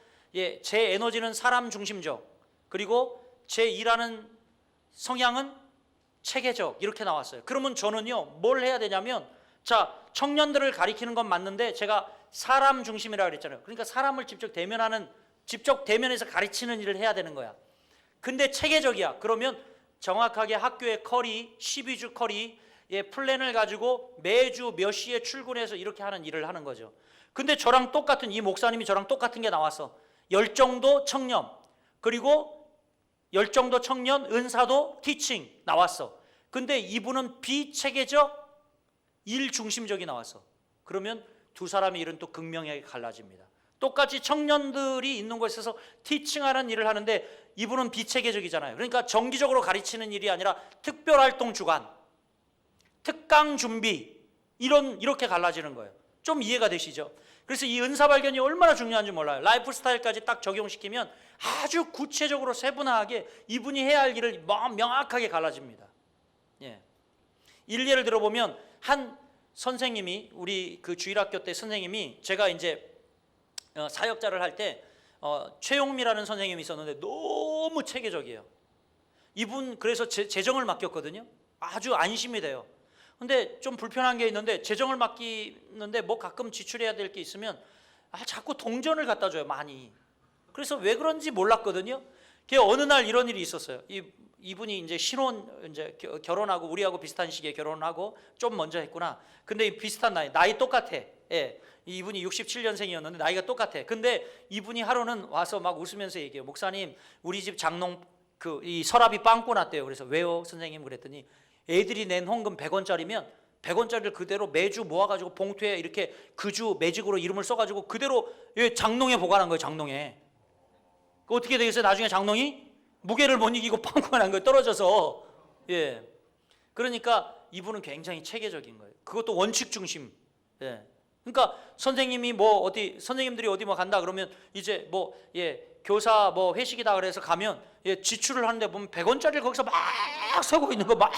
제 에너지는 사람 중심적. 그리고 제 일하는 성향은 체계적 이렇게 나왔어요. 그러면 저는요 뭘 해야 되냐면 자 청년들을 가리키는 건 맞는데 제가 사람 중심이라고 그랬잖아요. 그러니까 사람을 직접 대면해서 가르치는 일을 해야 되는 거야. 근데 체계적이야. 그러면 정확하게 학교의 커리, 12주 커리, 예, 플랜을 가지고 매주 몇 시에 출근해서 이렇게 하는 일을 하는 거죠. 근데 저랑 똑같은, 이 목사님이 저랑 똑같은 게 나왔어. 열정도 청년, 그리고 열정도 청년, 은사도 티칭 나왔어. 근데 이분은 비체계적, 일 중심적이 나왔어. 그러면 두 사람의 일은 또 극명하게 갈라집니다. 똑같이 청년들이 있는 곳에서 티칭하는 일을 하는데 이분은 비체계적이잖아요. 그러니까 정기적으로 가르치는 일이 아니라 특별활동 주간, 특강 준비, 이렇게 갈라지는 거예요. 좀 이해가 되시죠? 그래서 이 은사 발견이 얼마나 중요한지 몰라요. 라이프 스타일까지 딱 적용시키면 아주 구체적으로 세분화하게 이분이 해야 할 일을 명확하게 갈라집니다. 예. 일례를 들어보면 한 선생님이, 우리 그 주일학교 때 선생님이, 제가 이제 사역자를 할 때 최용미라는 선생님이 있었는데 너무 체계적이에요. 이분 그래서 재정을 맡겼거든요. 아주 안심이 돼요. 근데 좀 불편한 게 있는데, 재정을 맡기는데 뭐 가끔 지출해야 될 게 있으면 자꾸 동전을 갖다 줘요, 많이. 그래서 왜 그런지 몰랐거든요. 어느 날 이런 일이 있었어요. 이분이 이제 신혼, 이제 결혼하고, 우리하고 비슷한 시기에 결혼하고 좀 먼저 했구나. 근데 비슷한 나이 똑같아. 예. 이분이 67년생이었는데 나이가 똑같아. 근데 이분이 하루는 와서 막 웃으면서 얘기해요. 목사님, 우리 집 장롱 이 서랍이 빵꾸 났대요. 그래서 왜요, 선생님? 그랬더니 애들이 낸 헌금 100원짜리면 100원짜리를 그대로 매주 모아가지고 봉투에 이렇게 그 주 매직으로 이름을 써가지고 그대로 장롱에 보관한 거예요. 장롱에. 어떻게 되겠어요? 나중에 장롱이 무게를 못 이기고 빵꾸가 난 거예요. 떨어져서. 예. 그러니까 이분은 굉장히 체계적인 거예요. 그것도 원칙 중심. 예. 그러니까 선생님이 선생님들이 어디 간다 그러면 이제 교사 회식이다 그래서 가면 지출을 하는데 보면 100원짜리를 거기서 막 서고 있는 거 막.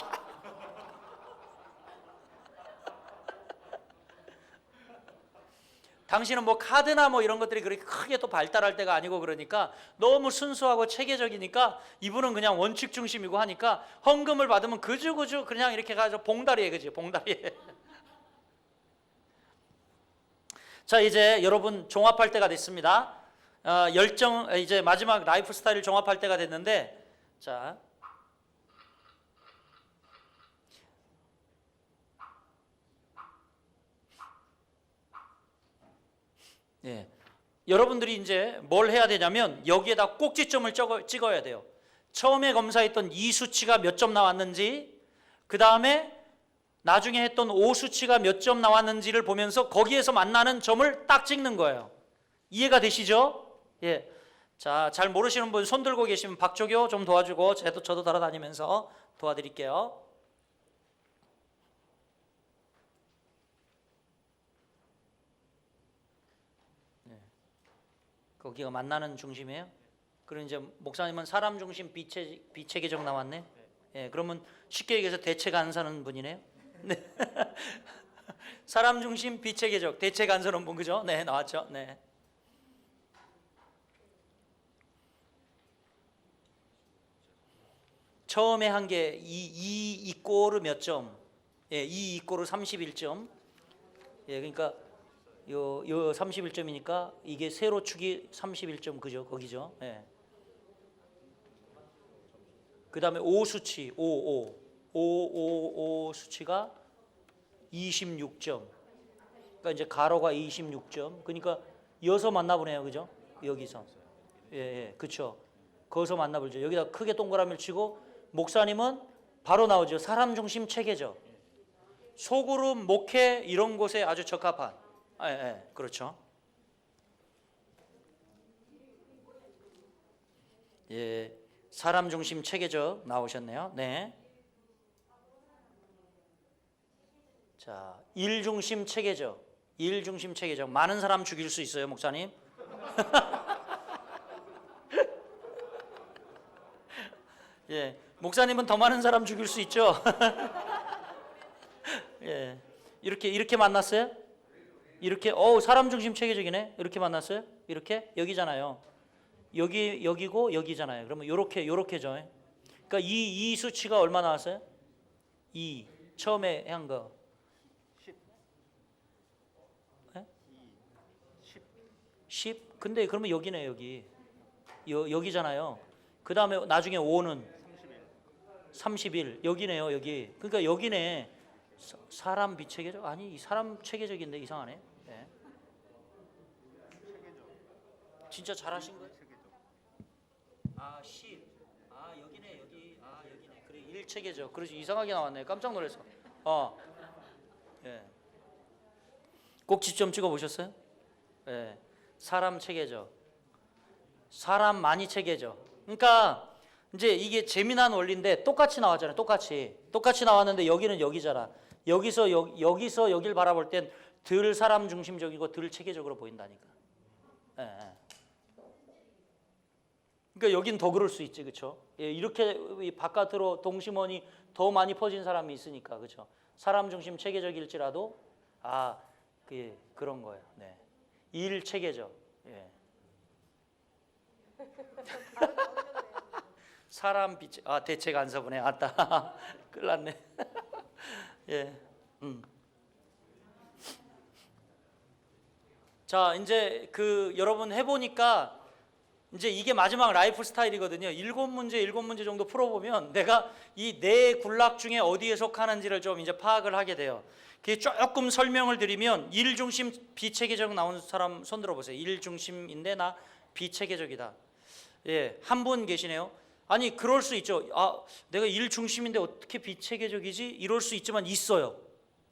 당신은 카드나 이런 것들이 그렇게 크게 또 발달할 때가 아니고, 그러니까 너무 순수하고 체계적이니까 이분은 그냥 원칙 중심이고 하니까 헌금을 받으면 그주그주 그냥 이렇게 가서 봉다리에, 그지? 봉다리에. 자, 이제 여러분 종합할 때가 됐습니다. 이제 마지막 라이프 스타일을 종합할 때가 됐는데, 자. 예. 여러분들이 이제 뭘 해야 되냐면 여기에다 꼭지점을 찍어야 돼요. 처음에 검사했던 이 수치가 몇 점 나왔는지, 그 다음에 나중에 했던 O 수치가 몇 점 나왔는지를 보면서 거기에서 만나는 점을 딱 찍는 거예요. 이해가 되시죠? 예. 자, 잘 모르시는 분 손 들고 계시면 박조교 좀 도와주고 저도 돌아다니면서 도와드릴게요. 거기가 만나는 중심이에요? 그럼 이제 목사님은 사람 중심 비체계적 나왔네? 예, 그러면 쉽게 얘기해서 대책 안 서는 분이네요? 네. 사람 중심 비체계적, 대책 안 서는 분, 그죠? 네, 나왔죠? 네. 처음에 한 게 이 이꼬르 몇 점? 예, 이 이꼬르 31점. 예, 그러니까 요 31점이니까 이게 세로축이 31점, 그죠? 거기죠. 예. 그 다음에 O 수치, O 수치가 26점. 그러니까 이제 가로가 26점. 그러니까 여기서 만나보네요, 그죠? 여기서. 예, 그렇죠. 거기서 만나보죠. 여기다 크게 동그라미를 치고, 목사님은 바로 나오죠. 사람 중심 체계죠. 소그룹 목회 이런 곳에 아주 적합한. 예, 그렇죠. 예, 사람 중심 체계적 나오셨네요. 네. 자, 일 중심 체계적. 일 중심 체계적. 많은 사람 죽일 수 있어요, 목사님. 예, 목사님은 더 많은 사람 죽일 수 있죠. 예, 이렇게 만났어요? 이렇게 사람 중심 체계적이네. 이렇게 만났어요? 이렇게 여기잖아요. 여기고 여기잖아요. 그러면 요렇게죠. 그러니까 이 수치가 얼마 나왔어요? 2 처음에 한 거 10. 네? 10. 근데 그러면 여기네. 여기잖아요. 그 다음에 나중에 5는 31. 여기네요. 여기. 그러니까 여기네. 사람 비체계적? 아니, 이 사람 체계적인데 이상하네. 예. 진짜 잘하신 거예요? 아, 10. 아, 여기네, 여기. 아, 여기네. 그래, 1체계적. 그러지, 이상하게 나왔네. 깜짝 놀랐어. 예. 꼭 지점 찍어 보셨어요? 예. 사람 체계적. 사람 많이 체계적. 그러니까 이제 이게 재미난 원리인데 똑같이 나왔잖아요. 똑같이 나왔는데 여기는 여기잖아. 여기서 여길 바라볼 땐 덜 사람 중심적이고 덜 체계적으로 보인다니까. 예, 예. 그러니까 여긴 더 그럴 수 있지, 그렇죠? 예, 이렇게 바깥으로 동심원이 더 많이 퍼진 사람이 있으니까, 그렇죠? 사람 중심 체계적일지라도 그런 거예요. 네, 일 체계적. 예. 사람 빛. 대책 안서보네. 아따, 끌났네. 예. 자, 이제 여러분 해보니까. 이제 이게 마지막 라이프 스타일이거든요. 7문제 정도 풀어보면 내가 이 네 군락 중에 어디에 속하는지를 좀 이제 파악을 하게 돼요. 조금 설명을 드리면 일 중심 비체계적 나오는 사람 손 들어보세요. 일 중심인데 나 비체계적이다. 예, 한 분 계시네요. 아니, 그럴 수 있죠. 내가 일 중심인데 어떻게 비체계적이지? 이럴 수 있지만 있어요.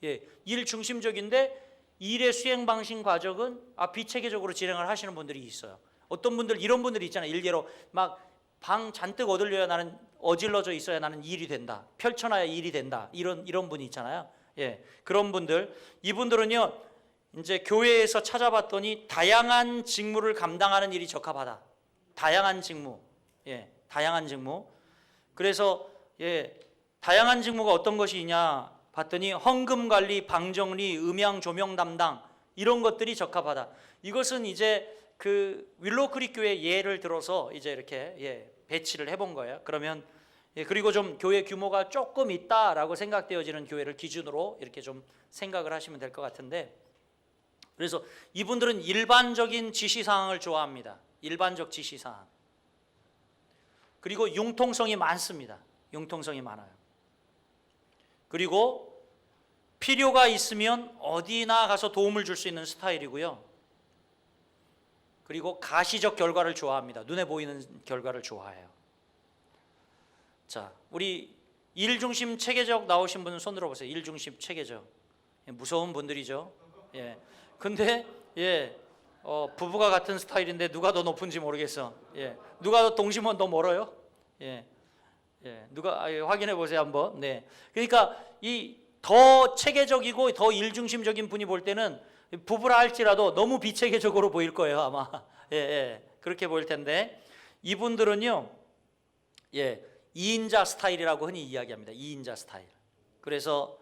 예, 일 중심적인데 일의 수행 방식 과정은 비체계적으로 진행을 하시는 분들이 있어요. 어떤 분들 이런 분들이 있잖아요. 일개로 막 방 잔뜩 얻으려야 나는 어질러져 있어야 나는 일이 된다. 펼쳐놔야 일이 된다. 이런 분이 있잖아요. 예, 그런 분들. 이분들은요, 이제 교회에서 찾아봤더니 다양한 직무를 감당하는 일이 적합하다. 다양한 직무. 예, 다양한 직무. 그래서 다양한 직무가 어떤 것이 있냐 봤더니 헌금 관리, 방 정리, 음향 조명 담당 이런 것들이 적합하다. 이것은 이제 윌로우크릭 교회 예를 들어서 이제 이렇게 배치를 해본 거예요. 그러면 그리고 좀 교회 규모가 조금 있다라고 생각되어지는 교회를 기준으로 이렇게 좀 생각을 하시면 될 것 같은데, 그래서 이분들은 일반적인 지시사항을 좋아합니다. 일반적 지시사항. 그리고 융통성이 많습니다. 융통성이 많아요. 그리고 필요가 있으면 어디나 가서 도움을 줄 수 있는 스타일이고요. 그리고 가시적 결과를 좋아합니다. 눈에 보이는 결과를 좋아해요. 자, 우리 일중심 체계적 나오신 분은 손 들어보세요. 일중심 체계적. 무서운 분들이죠. 예. 근데 부부가 같은 스타일인데 누가 더 높은지 모르겠어. 예. 누가 더 동심원 더 멀어요? 예. 누가 확인해 보세요 한번. 네. 그러니까 이 더 체계적이고 더 일중심적인 분이 볼 때는 부부라 할지라도 너무 비체계적으로 보일 거예요 아마. 그렇게 보일 텐데 이분들은요, 2인자 스타일이라고 흔히 이야기합니다. 2인자 스타일. 그래서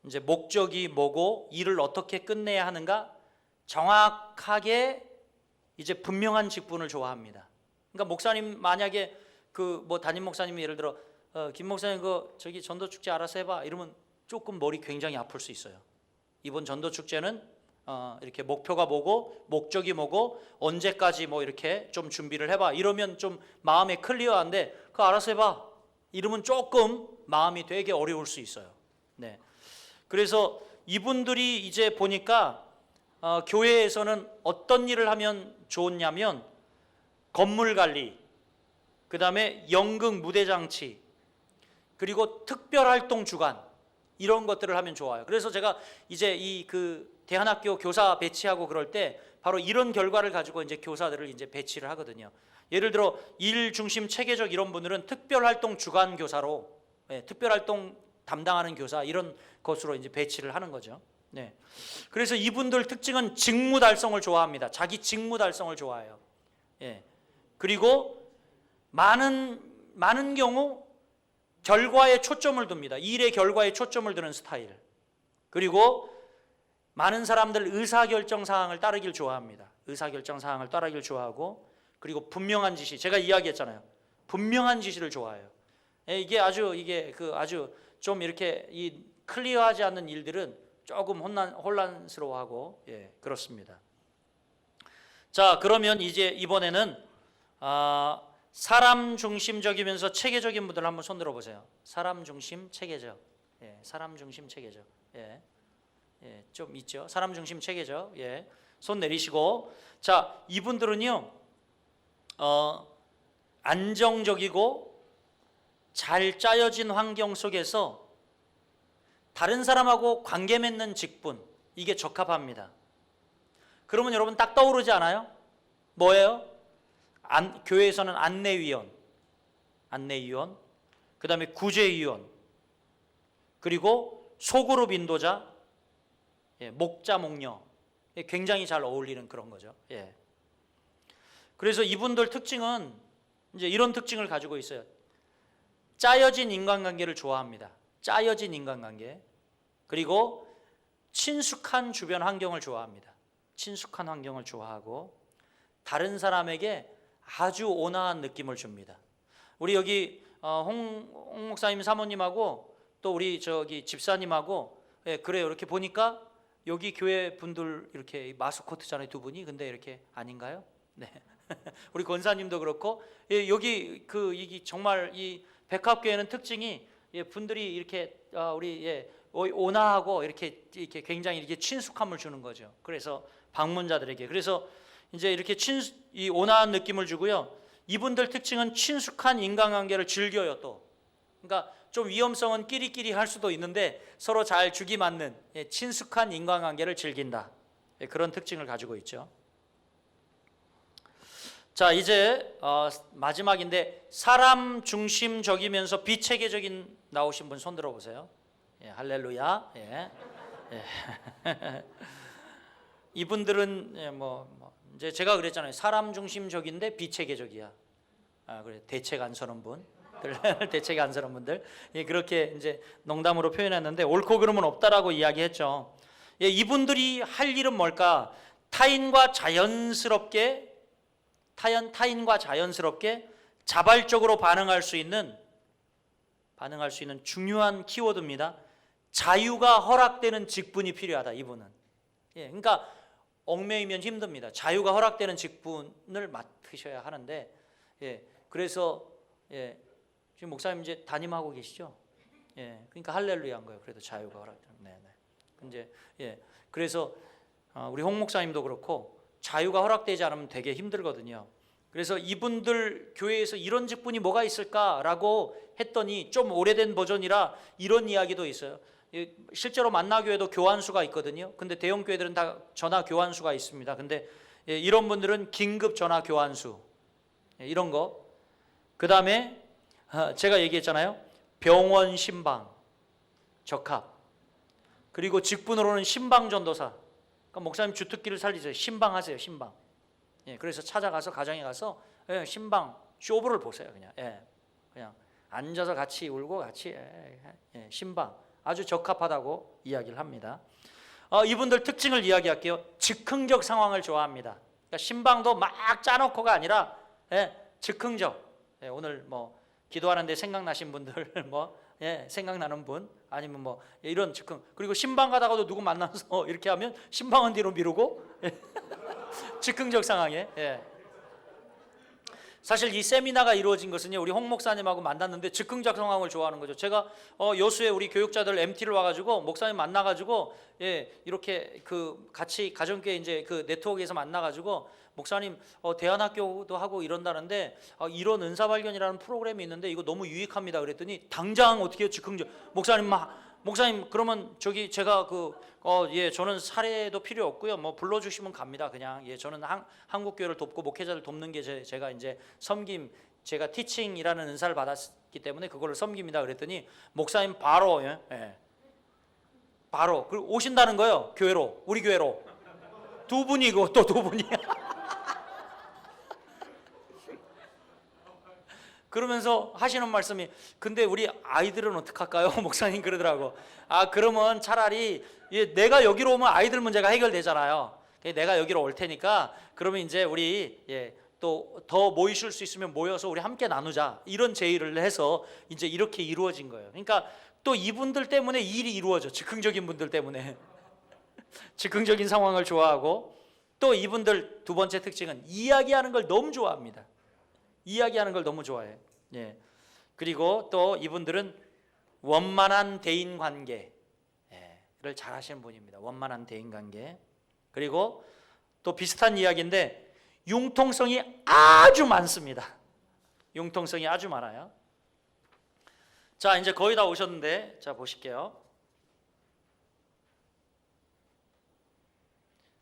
이제 목적이 뭐고 일을 어떻게 끝내야 하는가 정확하게 이제 분명한 직분을 좋아합니다. 그러니까 목사님 만약에 담임 목사님이 예를 들어 김 목사님 저기 전도 축제 알아서 해봐 이러면 조금 머리 굉장히 아플 수 있어요. 이번 전도 축제는 이렇게 목표가 뭐고 목적이 뭐고 언제까지 뭐 이렇게 좀 준비를 해봐 이러면 좀 마음에 클리어한데 그거 알아서 해봐 이러면 조금 마음이 되게 어려울 수 있어요. 네. 그래서 이분들이 이제 보니까 교회에서는 어떤 일을 하면 좋냐면 건물 관리, 그 다음에 연극 무대 장치, 그리고 특별활동 주관 이런 것들을 하면 좋아요. 그래서 제가 이제 대한학교 교사 배치하고 그럴 때 바로 이런 결과를 가지고 이제 교사들을 이제 배치를 하거든요. 예를 들어 일 중심 체계적 이런 분들은 특별활동 주관 교사로 특별활동 담당하는 교사 이런 것으로 이제 배치를 하는 거죠. 네. 그래서 이분들 특징은 직무 달성을 좋아합니다. 자기 직무 달성을 좋아해요. 그리고 많은 경우 결과에 초점을 둡니다. 일의 결과에 초점을 두는 스타일. 그리고 많은 사람들 의사결정 사항을 따르길 좋아합니다. 의사결정 사항을 따르길 좋아하고, 그리고 분명한 지시. 제가 이야기했잖아요. 분명한 지시를 좋아해요. 이게 아주 좀 이렇게 클리어하지 않는 일들은 조금 혼란스러워하고 그렇습니다. 자, 그러면 이제 이번에는 사람 중심적이면서 체계적인 분들 한번 손들어 보세요. 사람 중심 체계적. 예, 사람 중심 체계죠. 예, 예, 좀 있죠. 사람 중심 체계죠. 예, 손 내리시고. 자, 이분들은요, 안정적이고 잘 짜여진 환경 속에서 다른 사람하고 관계 맺는 직분, 이게 적합합니다. 그러면 여러분 딱 떠오르지 않아요? 뭐예요? 교회에서는 안내위원, 그 다음에 구제위원, 그리고 소그룹 인도자, 예, 목자, 목녀, 예, 굉장히 잘 어울리는 그런 거죠. 예. 그래서 이분들 특징은 이제 이런 특징을 가지고 있어요. 짜여진 인간관계를 좋아합니다. 짜여진 인간관계. 그리고 친숙한 주변 환경을 좋아합니다. 친숙한 환경을 좋아하고 다른 사람에게 아주 온화한 느낌을 줍니다. 우리 여기 홍 목사님 사모님하고 또 우리 저기 집사님하고, 예, 그래요. 이렇게 보니까 여기 교회 분들 이렇게 마스코트잖아요, 두 분이. 근데 이렇게 아닌가요? 네. 우리 권사님도 그렇고, 예, 여기 이게 정말 이 백합교회는 특징이, 예, 분들이 이렇게 우리, 예, 온화하고 이렇게 굉장히 이렇게 친숙함을 주는 거죠. 그래서 방문자들에게. 그래서 이제 이렇게 이 온화한 느낌을 주고요. 이분들 특징은 친숙한 인간관계를 즐겨요. 또 그러니까 좀 위험성은 끼리끼리 할 수도 있는데 서로 잘 죽이 맞는, 예, 친숙한 인간관계를 즐긴다. 예, 그런 특징을 가지고 있죠. 자, 이제 마지막인데, 사람 중심적이면서 비체계적인 나오신 분 손 들어보세요. 예, 할렐루야. 예. 예. 이분들은, 예, 이제 제가 그랬잖아요. 사람 중심적인데 비체계적이야. 그래, 대책 안 서는 분. 대책이 안 서는 분들, 예, 그렇게 이제 농담으로 표현했는데 옳고 그름은 없다라고 이야기했죠. 예, 이분들이 할 일은 뭘까? 타인과 자연스럽게 자발적으로 반응할 수 있는 중요한 키워드입니다. 자유가 허락되는 직분이 필요하다. 이분은, 예, 그러니까 얽매이면 힘듭니다. 자유가 허락되는 직분을 맡으셔야 하는데, 예, 그래서, 예, 지금 목사님 이제 담임하고 계시죠? 예, 그러니까 할렐루야인 거예요. 그래도 자유가 허락되는. 네. 이제, 예, 그래서 우리 홍 목사님도 그렇고 자유가 허락되지 않으면 되게 힘들거든요. 그래서 이분들 교회에서 이런 직분이 뭐가 있을까라고 했더니 좀 오래된 버전이라 이런 이야기도 있어요. 실제로 만나교회도 교환수가 있거든요. 근데 대형 교회들은 다 전화 교환수가 있습니다. 근데, 예, 이런 분들은 긴급 전화 교환수, 예, 이런 거. 그 다음에 제가 얘기했잖아요. 병원 신방 적합. 그리고 직분으로는 신방전도사. 그러니까 목사님 주특기를 살리세요. 신방하세요. 신방. 예, 그래서 찾아가서 가정에 가서, 예, 신방 쇼부를 보세요. 그냥, 예, 그냥 앉아서 같이 울고 같이, 예, 신방 아주 적합하다고 이야기를 합니다. 이분들 특징을 이야기할게요. 즉흥적 상황을 좋아합니다. 그러니까 신방도 막 짜놓고가 아니라, 예, 즉흥적. 예, 오늘 기도하는데 생각나신 분들, 예, 생각나는 분, 아니면 이런 즉흥. 그리고 신방 가다가도 누구 만나서 이렇게 하면 신방은 뒤로 미루고, 예. 즉흥적 상황에, 예. 사실 이 세미나가 이루어진 것은요, 우리 홍 목사님하고 만났는데 즉흥적 상황을 좋아하는 거죠. 제가 여수에 우리 교육자들 MT를 와가지고 목사님 만나가지고, 예, 이렇게 같이 가정교회 이제 네트워크에서 만나가지고, 목사님 대안학교도 하고 이런다는데 이런 은사발견이라는 프로그램이 있는데 이거 너무 유익합니다. 그랬더니 당장 어떻게 해요? 즉흥적. 목사님 그러면 저기 제가 예, 저는 사례도 필요 없고요. 불러주시면 갑니다. 그냥, 예, 저는 한국 교회를 돕고 목회자를 돕는 게 제가 이제 섬김, 제가 티칭이라는 은사를 받았기 때문에 그거를 섬깁니다. 그랬더니 목사님 바로, 예, 예, 바로 그리고 오신다는 거예요. 교회로, 우리 교회로. 두 분이고 또 두 분이. 그러면서 하시는 말씀이, 근데 우리 아이들은 어떡할까요? 목사님 그러더라고. 그러면 차라리, 예, 내가 여기로 오면 아이들 문제가 해결되잖아요. 내가 여기로 올 테니까 그러면 이제 우리, 예, 또 더 모이실 수 있으면 모여서 우리 함께 나누자. 이런 제의를 해서 이제 이렇게 이루어진 거예요. 그러니까 또 이분들 때문에 일이 이루어져. 즉흥적인 분들 때문에. 즉흥적인 상황을 좋아하고, 또 이분들 두 번째 특징은 이야기하는 걸 너무 좋아합니다. 이야기하는 걸 너무 좋아해요. 예. 그리고 또 이분들은 원만한 대인 관계를 잘 하시는 분입니다. 원만한 대인 관계. 그리고 또 비슷한 이야기인데 융통성이 아주 많습니다. 융통성이 아주 많아요. 자, 이제 거의 다 오셨는데, 자 보실게요.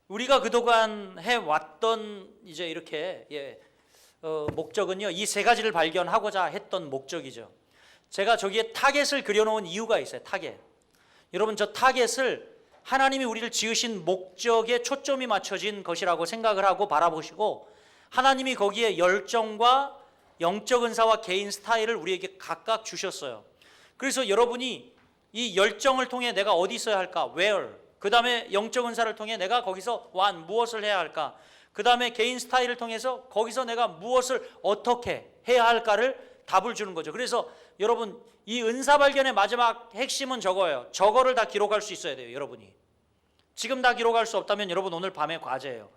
우리가 그동안 해왔던 이제 이렇게 목적은요, 이 세 가지를 발견하고자 했던 목적이죠. 제가 저기에 타겟을 그려놓은 이유가 있어요. 타겟. 여러분, 저 타겟을 하나님이 우리를 지으신 목적에 초점이 맞춰진 것이라고 생각을 하고 바라보시고, 하나님이 거기에 열정과 영적 은사와 개인 스타일을 우리에게 각각 주셨어요. 그래서 여러분이 이 열정을 통해 내가 어디 있어야 할까? Where? 그 다음에 영적 은사를 통해 내가 거기서 What? 무엇을 해야 할까? 그 다음에 개인 스타일을 통해서 거기서 내가 무엇을 어떻게 해야 할까를 답을 주는 거죠. 그래서 여러분, 이 은사 발견의 마지막 핵심은 저거예요. 저거를 다 기록할 수 있어야 돼요. 여러분이 지금 다 기록할 수 없다면 여러분 오늘 밤에 과제예요.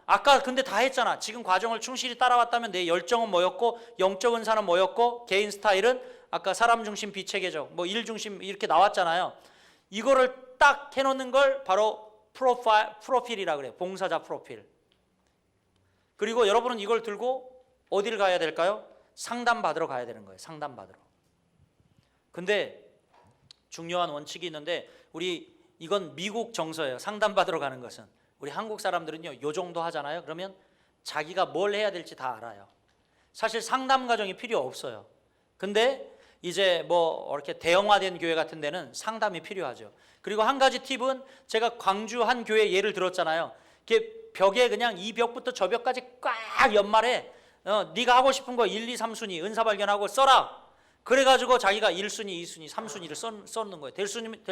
아까 근데 다 했잖아. 지금 과정을 충실히 따라왔다면 내 열정은 뭐였고, 영적 은사는 뭐였고, 개인 스타일은 아까 사람 중심 비체계적 뭐 일 중심 이렇게 나왔잖아요. 이거를 딱 해놓는 걸 바로 프로필이라 그래요. 봉사자 프로필. 그리고 여러분은 이걸 들고 어디를 가야 될까요? 상담 받으러 가야 되는 거예요. 상담 받으러. 근데 중요한 원칙이 있는데, 우리 이건 미국 정서예요. 상담 받으러 가는 것은. 우리 한국 사람들은요, 요 정도 하잖아요. 그러면 자기가 뭘 해야 될지 다 알아요. 사실 상담 과정이 필요 없어요. 근데 이제 뭐 이렇게 대형화된 교회 같은 데는 상담이 필요하죠. 그리고 한 가지 팁은, 제가 광주 한 교회 예를 들었잖아요. 이렇게 벽에 그냥 이 벽부터 저 벽까지 꽉 연말에 네가 하고 싶은 거 1, 2, 3순위 은사 발견하고 써라. 그래가지고 자기가 1순위, 2순위, 3순위를 써는 거예요. 될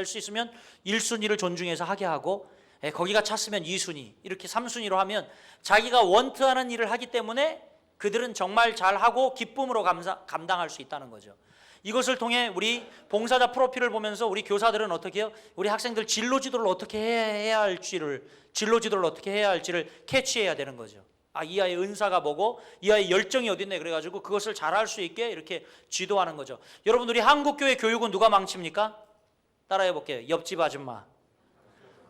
수 있으면 1순위를 존중해서 하게 하고, 거기가 찼으면 2순위, 이렇게 3순위로 하면 자기가 원트하는 일을 하기 때문에 그들은 정말 잘하고 기쁨으로 감당할 수 있다는 거죠. 이것을 통해 우리 봉사자 프로필을 보면서 우리 교사들은 어떻게 해요? 우리 학생들 진로지도를 어떻게 해야 할지를 캐치해야 되는 거죠. 이 아이의 은사가 뭐고, 이 아이의 열정이 어디 있네, 그래가지고 그것을 잘할 수 있게 이렇게 지도하는 거죠. 여러분, 우리 한국교회 교육은 누가 망칩니까? 따라해 볼게요. 옆집 아줌마.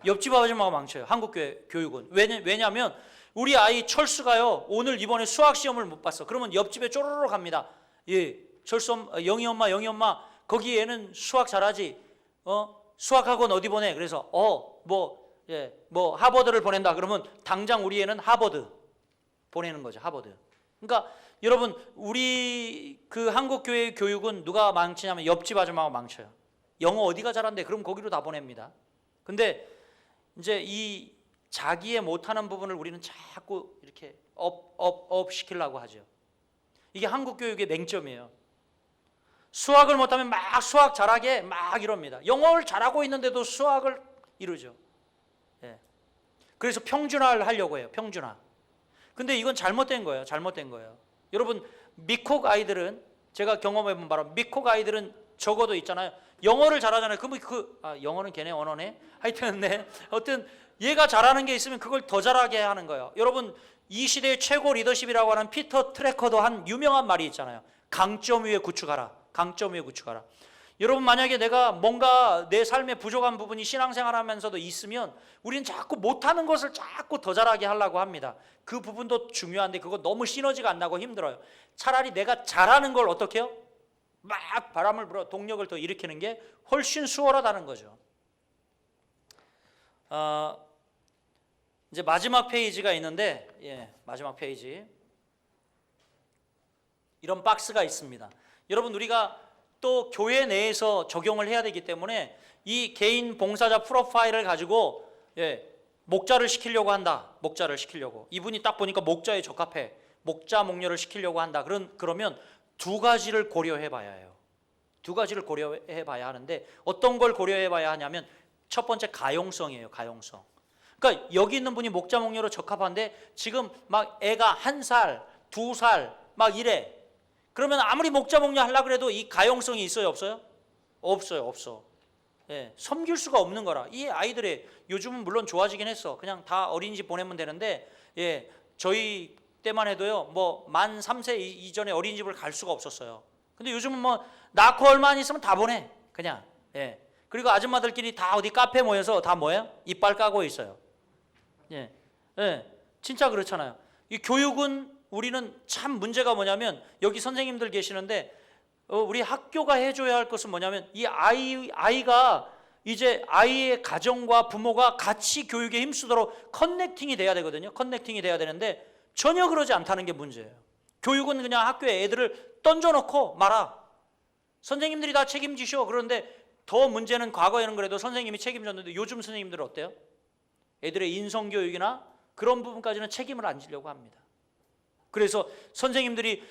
옆집 아줌마가 망쳐요. 한국교회 교육은. 왜냐하면 우리 아이 철수가요, 오늘 이번에 수학 시험을 못 봤어. 그러면 옆집에 쪼르르 갑니다. 철수 영희 엄마 거기 애는 수학 잘하지. 수학학원 어디 보내? 그래서 하버드를 보낸다. 그러면 당장 우리 애는 하버드 보내는 거죠. 하버드. 그러니까 여러분, 우리 그 한국 교회 교육은 누가 망치냐면 옆집 아줌마가 망쳐요. 영어 어디가 잘한대? 그럼 거기로 다 보냅니다. 근데 이제 이 자기의 못하는 부분을 우리는 자꾸 이렇게 업 시키려고 하죠. 이게 한국 교육의 맹점이에요. 수학을 못하면 막 수학 잘하게 막 이럽니다. 영어를 잘하고 있는데도 수학을 이루죠. 그래서 평준화를 하려고 해요. 평준화. 근데 이건 잘못된 거예요. 여러분, 미국 아이들은, 제가 경험해본 바로 미국 아이들은 적어도 있잖아요. 영어를 잘하잖아요. 그러면 영어는 걔네 언어네. 하여튼 어떤 얘가 잘하는 게 있으면 그걸 더 잘하게 하는 거예요. 여러분, 이 시대의 최고 리더십이라고 하는 피터 트래커도 한 유명한 말이 있잖아요. 강점 위에 구축하라. 여러분, 만약에 내가 뭔가 내 삶에 부족한 부분이 신앙생활 하면서도 있으면 우리는 자꾸 못하는 것을 자꾸 더 잘하게 하려고 합니다. 그 부분도 중요한데 그거 너무 시너지가 안 나고 힘들어요. 차라리 내가 잘하는 걸 어떻게 해요? 막 바람을 불어 동력을 더 일으키는 게 훨씬 수월하다는 거죠. 이제 마지막 페이지가 있는데, 마지막 페이지. 이런 박스가 있습니다. 여러분, 우리가 또 교회 내에서 적용을 해야 되기 때문에 이 개인 봉사자 프로파일을 가지고 목자를 시키려고 한다. 이분이 딱 보니까 목자에 적합해. 목자 목료를 시키려고 한다. 그러면 두 가지를 고려해 봐야 해요. 하는데 어떤 걸 고려해 봐야 하냐면, 첫 번째 가용성이에요. 가용성. 그러니까 여기 있는 분이 목자 목료로 적합한데 지금 막 애가 1살, 2살 막 이래. 그러면 아무리 목자 목료 하려고 해도 이 가용성이 있어요, 없어요? 없어. 섬길 수가 없는 거라. 이 아이들의, 요즘은 물론 좋아지긴 했어. 그냥 다 어린이집 보내면 되는데, 저희 때만 해도요, 뭐 만 3세 이전에 어린이집을 갈 수가 없었어요. 근데 요즘은 뭐 낳고 얼마 안 있으면 다 보내 그냥. 예. 그리고 아줌마들끼리 다 어디 카페 모여서 다 뭐예요? 이빨 까고 있어요. 예. 예. 진짜 그렇잖아요. 이 교육은 우리는 참 문제가 뭐냐면 여기 선생님들 계시는데 우리 학교가 해줘야 할 것은 뭐냐면 이 아이가 이제 아이의 가정과 부모가 같이 교육에 힘쓰도록 커넥팅이 돼야 되거든요. 커넥팅이 돼야 되는데 전혀 그러지 않다는 게 문제예요. 교육은 그냥 학교에 애들을 던져놓고 말아. 선생님들이 다 책임지셔. 그런데 더 문제는 과거에는 그래도 선생님이 책임졌는데 요즘 선생님들은 어때요? 애들의 인성교육이나 그런 부분까지는 책임을 안 지려고 합니다. 그래서 선생님들이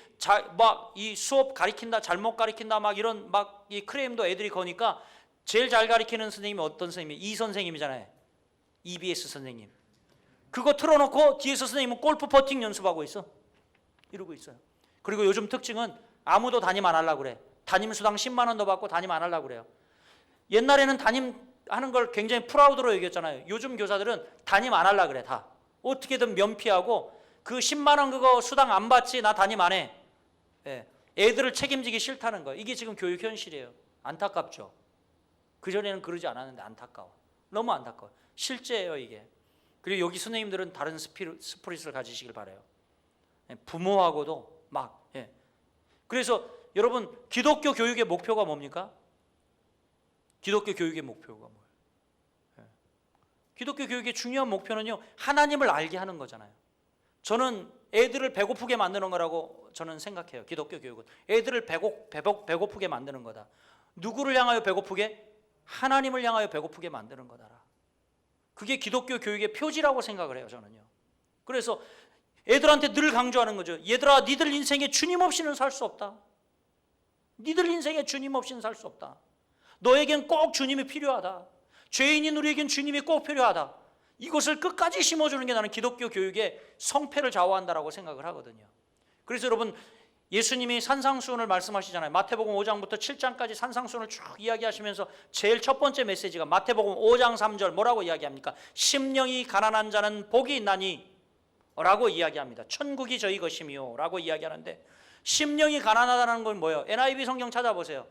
막 이 수업 가리킨다, 잘못 가리킨다, 막 이런 막 이 크레임도 애들이 거니까 제일 잘 가리키는 선생님이 어떤 선생님이에요? 이 선생님이잖아요. EBS 선생님. 그거 틀어놓고 뒤에서 선생님은 골프 퍼팅 연습하고 있어. 이러고 있어요. 그리고 요즘 특징은 아무도 담임 안 하려고 그래. 담임 수당 10만 원 더 받고 담임 안 하려고 그래요. 옛날에는 담임 하는 걸 굉장히 프라우드로 여겼잖아요. 요즘 교사들은 담임 안 하려고 그래. 다 어떻게든 면피하고 그 10만 원 그거 수당 안 받지 나 담임 안 해. 예. 애들을 책임지기 싫다는 거예요. 이게 지금 교육 현실이에요. 안타깝죠. 그전에는 그러지 않았는데 안타까워. 너무 안타까워. 실제예요 이게. 그리고 여기 선생님들은 다른 스피릿을 가지시길 바라요. 예. 부모하고도 막. 예. 그래서 여러분 기독교 교육의 목표가 뭡니까? 기독교 교육의 목표가 뭐예요? 예. 기독교 교육의 중요한 목표는요 하나님을 알게 하는 거잖아요. 저는 애들을 배고프게 만드는 거라고 저는 생각해요. 기독교 교육은 애들을 배고프게 만드는 거다. 누구를 향하여 배고프게? 하나님을 향하여 배고프게 만드는 거다. 그게 기독교 교육의 표지라고 생각을 해요. 저는요. 그래서 애들한테 늘 강조하는 거죠. 얘들아 니들 인생에 주님 없이는 살 수 없다. 니들 인생에 주님 없이는 살 수 없다. 너에겐 꼭 주님이 필요하다. 죄인인 우리에겐 주님이 꼭 필요하다. 이것을 끝까지 심어주는 게 나는 기독교 교육의 성패를 좌우한다라고 생각을 하거든요. 그래서 여러분 예수님이 산상수훈을 말씀하시잖아요. 마태복음 5장부터 7장까지 산상수훈을 쭉 이야기하시면서 제일 첫 번째 메시지가 마태복음 5장 3절 뭐라고 이야기합니까? 심령이 가난한 자는 복이 있나니 라고 이야기합니다. 천국이 저희 것이며 라고 이야기하는데 심령이 가난하다는 건 뭐예요? NIV 성경 찾아보세요.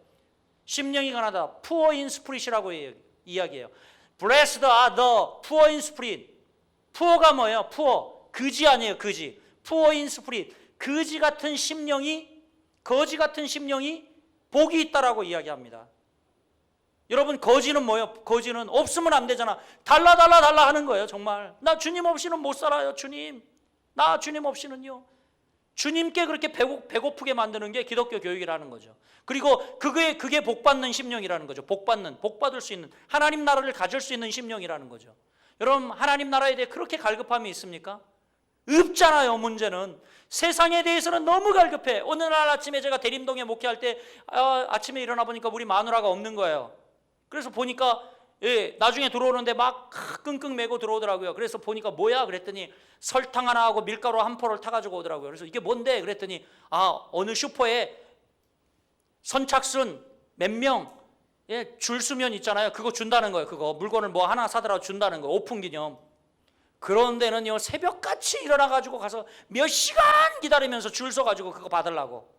심령이 가난하다. Poor in spirit이라고 이야기해요. Blessed are the poor in spirit. Poor가 뭐예요? Poor. 거지 아니에요. 거지. Poor in spirit. 거지 같은 심령이 복이 있다라고 이야기합니다. 여러분 거지는 뭐예요? 거지는 없으면 안 되잖아. 달라 하는 거예요. 정말. 나 주님 없이는 못 살아요. 주님. 나 주님 없이는요. 주님께 그렇게 배고프게 만드는 게 기독교 교육이라는 거죠. 그리고 그게 복받는 심령이라는 거죠. 복받을 수 있는 하나님 나라를 가질 수 있는 심령이라는 거죠. 여러분 하나님 나라에 대해 그렇게 갈급함이 있습니까? 없잖아요. 문제는 세상에 대해서는 너무 갈급해. 오늘 날 아침에 제가 대림동에 목회할 때 아침에 일어나 보니까 우리 마누라가 없는 거예요. 그래서 보니까 나중에 들어오는데 막 끙끙 매고 들어오더라고요. 그래서 보니까 뭐야 그랬더니 설탕 하나 하고 밀가루 한 포를 타가지고 오더라고요. 그래서 이게 뭔데 그랬더니 어느 슈퍼에 선착순 몇 명 줄 서면 있잖아요. 그거 준다는 거예요. 그거 물건을 뭐 하나 사더라도 준다는 거예요. 오픈 기념. 그런 데는요 새벽같이 일어나가지고 가서 몇 시간 기다리면서 줄 서가지고 그거 받으려고.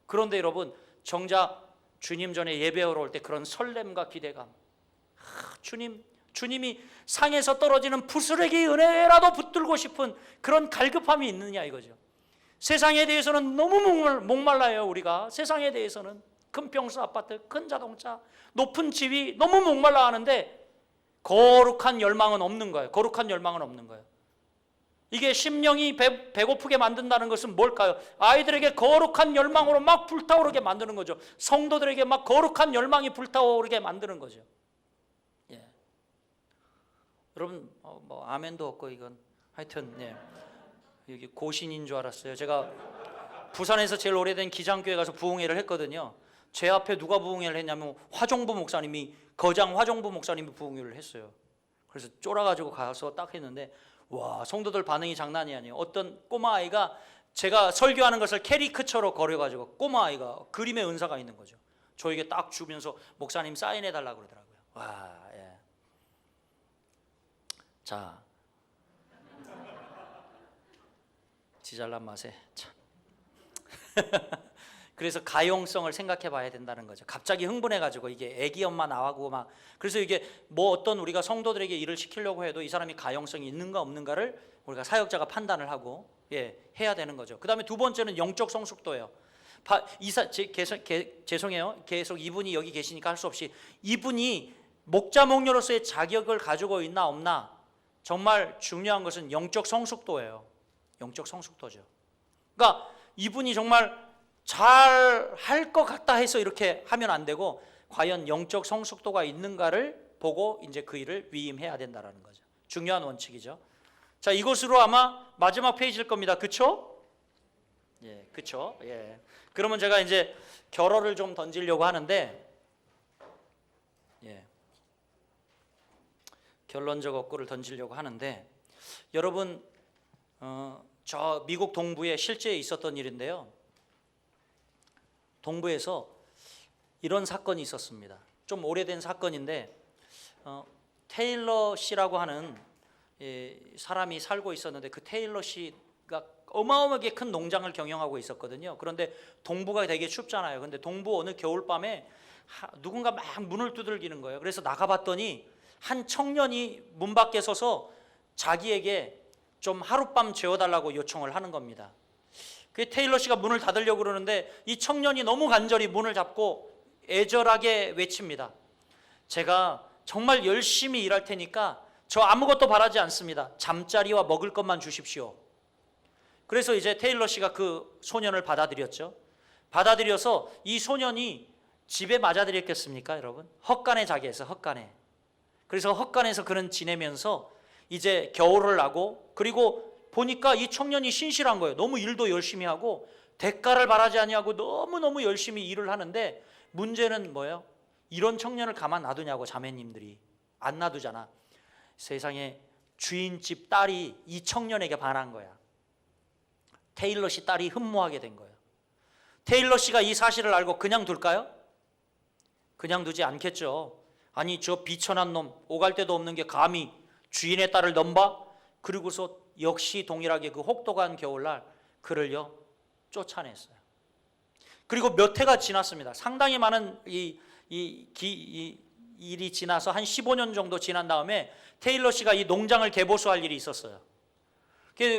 그런데 여러분 정작 주님 전에 예배하러 올 때 그런 설렘과 기대감, 주님이 상에서 떨어지는 부스러기 은혜라도 붙들고 싶은 그런 갈급함이 있느냐 이거죠. 세상에 대해서는 너무 목말라요. 우리가 세상에 대해서는 큰 평수 아파트, 큰 자동차, 높은 지위 너무 목말라 하는데 거룩한 열망은 없는 거예요. 거룩한 열망은 없는 거예요. 이게 심령이 배고프게 만든다는 것은 뭘까요? 아이들에게 거룩한 열망으로 막 불타오르게 만드는 거죠. 성도들에게 막 거룩한 열망이 불타오르게 만드는 거죠. 예. 여러분 뭐 아멘도 없고 이건 하여튼 여기 고신인 줄 알았어요. 제가 부산에서 제일 오래된 기장교회 가서 부흥회를 했거든요. 제 앞에 누가 부흥회를 했냐면 거장 화정부 목사님이 부흥회를 했어요. 그래서 쫄아가지고 가서 딱 했는데 와 성도들 반응이 장난이 아니에요. 어떤 꼬마아이가 제가 설교하는 것을 캐리커처로 그려가지고 꼬마아이가 그림의 은사가 있는 거죠. 저에게 딱 주면서 목사님 사인해달라고 그러더라고요. 와, 예. 자 지잘난 맛에 참. 그래서 가용성을 생각해 봐야 된다는 거죠. 갑자기 흥분해 가지고 이게 애기 엄마 나하고 막, 그래서 이게 뭐 어떤 우리가 성도들에게 일을 시키려고 해도 이 사람이 가용성이 있는가 없는가를 우리가 사역자가 판단을 하고 해야 되는 거죠. 그다음에 두 번째는 영적 성숙도예요. 죄송해요. 계속 이분이 여기 계시니까 할 수 없이, 이분이 목자 목녀로서의 자격을 가지고 있나 없나, 정말 중요한 것은 영적 성숙도예요. 영적 성숙도죠. 그러니까 이분이 정말 잘 할 것 같다 해서 이렇게 하면 안 되고, 과연 영적 성숙도가 있는가를 보고 이제 그 일을 위임해야 된다는 거죠. 중요한 원칙이죠. 자, 이것으로 아마 마지막 페이지일 겁니다. 그렇죠? 예, 그렇죠. 예. 그러면 제가 이제 결어를 좀 던지려고 하는데, 예, 결론적 어구를 던지려고 하는데, 여러분, 저 미국 동부에 실제 있었던 일인데요. 동부에서 이런 사건이 있었습니다. 좀 오래된 사건인데, 테일러 씨라고 하는 사람이 살고 있었는데, 그 테일러 씨가 어마어마하게 큰 농장을 경영하고 있었거든요. 그런데 동부가 되게 춥잖아요. 근데 동부 어느 겨울밤에 누군가 막 문을 두들기는 거예요. 그래서 나가봤더니 한 청년이 문 밖에 서서 자기에게 좀 하룻밤 재워달라고 요청을 하는 겁니다. 그 테일러 씨가 문을 닫으려고 그러는데 이 청년이 너무 간절히 문을 잡고 애절하게 외칩니다. 제가 정말 열심히 일할 테니까 저 아무것도 바라지 않습니다. 잠자리와 먹을 것만 주십시오. 그래서 이제 테일러 씨가 그 소년을 받아들였죠. 받아들여서 이 소년이 집에 맞아들였겠습니까, 여러분? 헛간에 자게 해서 헛간에. 그래서 헛간에서 그는 지내면서 이제 겨울을 나고, 그리고 보니까 이 청년이 신실한 거예요. 너무 일도 열심히 하고 대가를 바라지 아니하고 너무너무 열심히 일을 하는데, 문제는 뭐예요? 이런 청년을 가만 놔두냐고, 자매님들이. 안 놔두잖아. 세상에 주인집 딸이 이 청년에게 반한 거야. 테일러 씨 딸이 흠모하게 된 거예요. 테일러 씨가 이 사실을 알고 그냥 둘까요? 그냥 두지 않겠죠. 아니, 저 비천한 놈, 오갈 데도 없는 게 감히 주인의 딸을 넘봐? 그리고서 역시 동일하게 그 혹독한 겨울날 그를요 쫓아냈어요. 그리고 몇 해가 지났습니다. 상당히 많은 일이 지나서 한 15년 정도 지난 다음에 테일러 씨가 이 농장을 개보수할 일이 있었어요.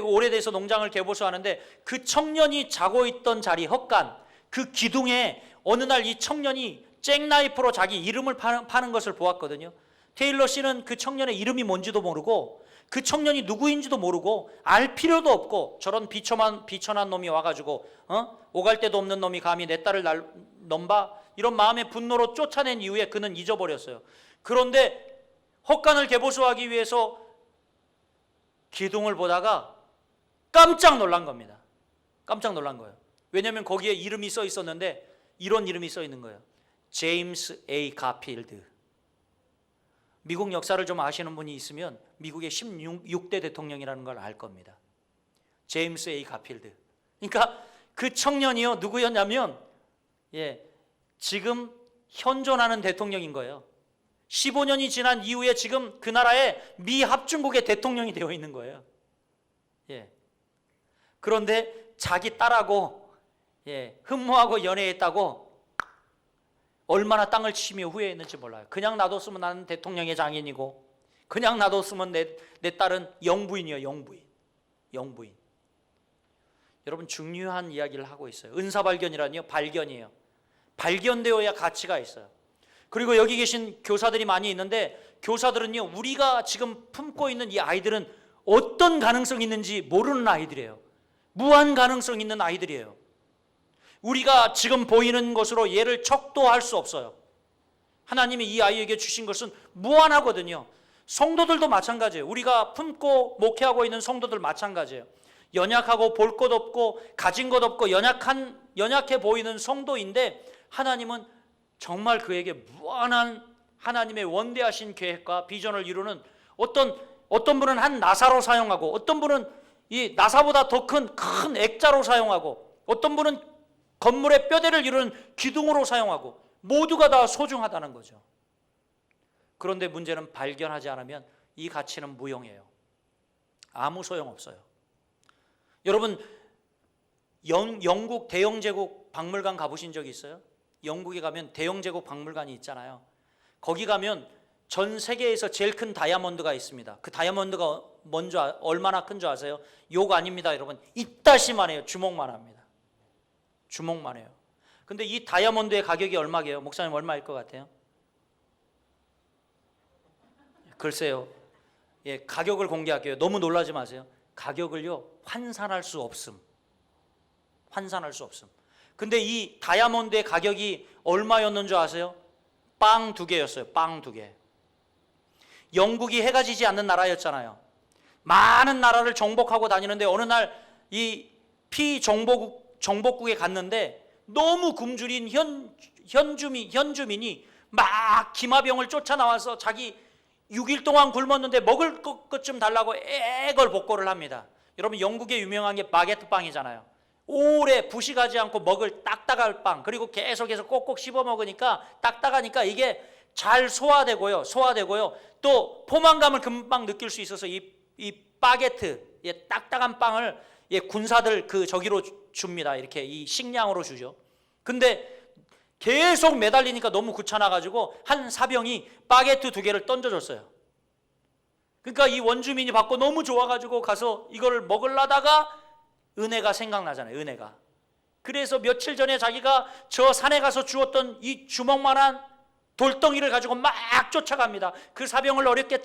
오래돼서 농장을 개보수하는데, 그 청년이 자고 있던 자리 헛간, 그 기둥에 어느 날 이 청년이 잭나이프로 자기 이름을 파는 것을 보았거든요. 테일러 씨는 그 청년의 이름이 뭔지도 모르고, 그 청년이 누구인지도 모르고, 알 필요도 없고, 저런 비천한 놈이 와가지고 오갈 데도 없는 놈이 감히 내 딸을 넘봐? 이런 마음의 분노로 쫓아낸 이후에 그는 잊어버렸어요. 그런데 헛간을 개보수하기 위해서 기둥을 보다가 깜짝 놀란 겁니다. 깜짝 놀란 거예요. 왜냐하면 거기에 이름이 써 있었는데, 이런 이름이 써 있는 거예요. 제임스 A. 가필드. 미국 역사를 좀 아시는 분이 있으면 미국의 16대 대통령이라는 걸 알 겁니다. 제임스 A. 가필드. 그러니까 그 청년이요, 누구였냐면 지금 현존하는 대통령인 거예요. 15년이 지난 이후에 지금 그 나라의 미 합중국의 대통령이 되어 있는 거예요. 그런데 자기 딸하고 흠모하고 연애했다고 얼마나 땅을 치며 후회했는지 몰라요. 그냥 놔뒀으면 나는 대통령의 장인이고, 그냥 놔뒀으면 내 딸은 영부인이에요. 영부인. 여러분, 중요한 이야기를 하고 있어요. 은사발견이라니요, 발견이에요. 발견되어야 가치가 있어요. 그리고 여기 계신 교사들이 많이 있는데, 교사들은요, 우리가 지금 품고 있는 이 아이들은 어떤 가능성이 있는지 모르는 아이들이에요. 무한 가능성 있는 아이들이에요. 우리가 지금 보이는 것으로 얘를 척도할 수 없어요. 하나님이 이 아이에게 주신 것은 무한하거든요. 성도들도 마찬가지예요. 우리가 품고 목회하고 있는 성도들 마찬가지예요. 연약하고 볼 것 없고 가진 것 없고 연약해 보이는 성도인데, 하나님은 정말 그에게 무한한 하나님의 원대하신 계획과 비전을 이루는, 어떤 분은 한 나사로 사용하고, 어떤 분은 이 나사보다 더 큰 액자로 사용하고, 어떤 분은 건물의 뼈대를 이루는 기둥으로 사용하고, 모두가 다 소중하다는 거죠. 그런데 문제는 발견하지 않으면 이 가치는 무용해요. 아무 소용없어요. 여러분, 영국 대영제국 박물관 가보신 적이 있어요? 영국에 가면 대영제국 박물관이 있잖아요. 거기 가면 전 세계에서 제일 큰 다이아몬드가 있습니다. 그 다이아몬드가 얼마나 큰 줄 아세요? 욕 아닙니다, 여러분. 이따시만 해요. 주먹만 합니다. 주먹만 해요. 근데 이 다이아몬드의 가격이 얼마게요? 목사님 얼마일 것 같아요? 글쎄요. 예, 가격을 공개할게요. 너무 놀라지 마세요. 가격을요, 환산할 수 없음. 환산할 수 없음. 근데 이 다이아몬드의 가격이 얼마였는 줄 아세요? 빵 2개였어요. 빵 2개. 영국이 해가 지지 않는 나라였잖아요. 많은 나라를 정복하고 다니는데 어느 날 이 정복국에 갔는데 너무 굶주린 현주민이 막 기마병을 쫓아나와서 자기 6일 동안 굶었는데 먹을 것 좀 달라고 애걸복걸을 합니다. 여러분, 영국에 유명한 게 바게트 빵이잖아요. 오래 부식하지 않고 먹을 딱딱한 빵, 그리고 계속해서 꼭꼭 씹어 먹으니까 딱딱하니까 이게 잘 소화되고요. 또 포만감을 금방 느낄 수 있어서 이 바게트, 딱딱한 빵을 군사들 저기로 줍니다. 이렇게 이 식량으로 주죠. 근데 계속 매달리니까 너무 귀찮아가지고 한 사병이 바게트 2개를 던져줬어요. 그러니까 이 원주민이 받고 너무 좋아가지고 가서 이걸 먹으려다가 은혜가 생각나잖아요. 은혜가. 그래서 며칠 전에 자기가 저 산에 가서 주웠던 이 주먹만한 돌덩이를 가지고 막 쫓아갑니다. 그 사병을 어렵게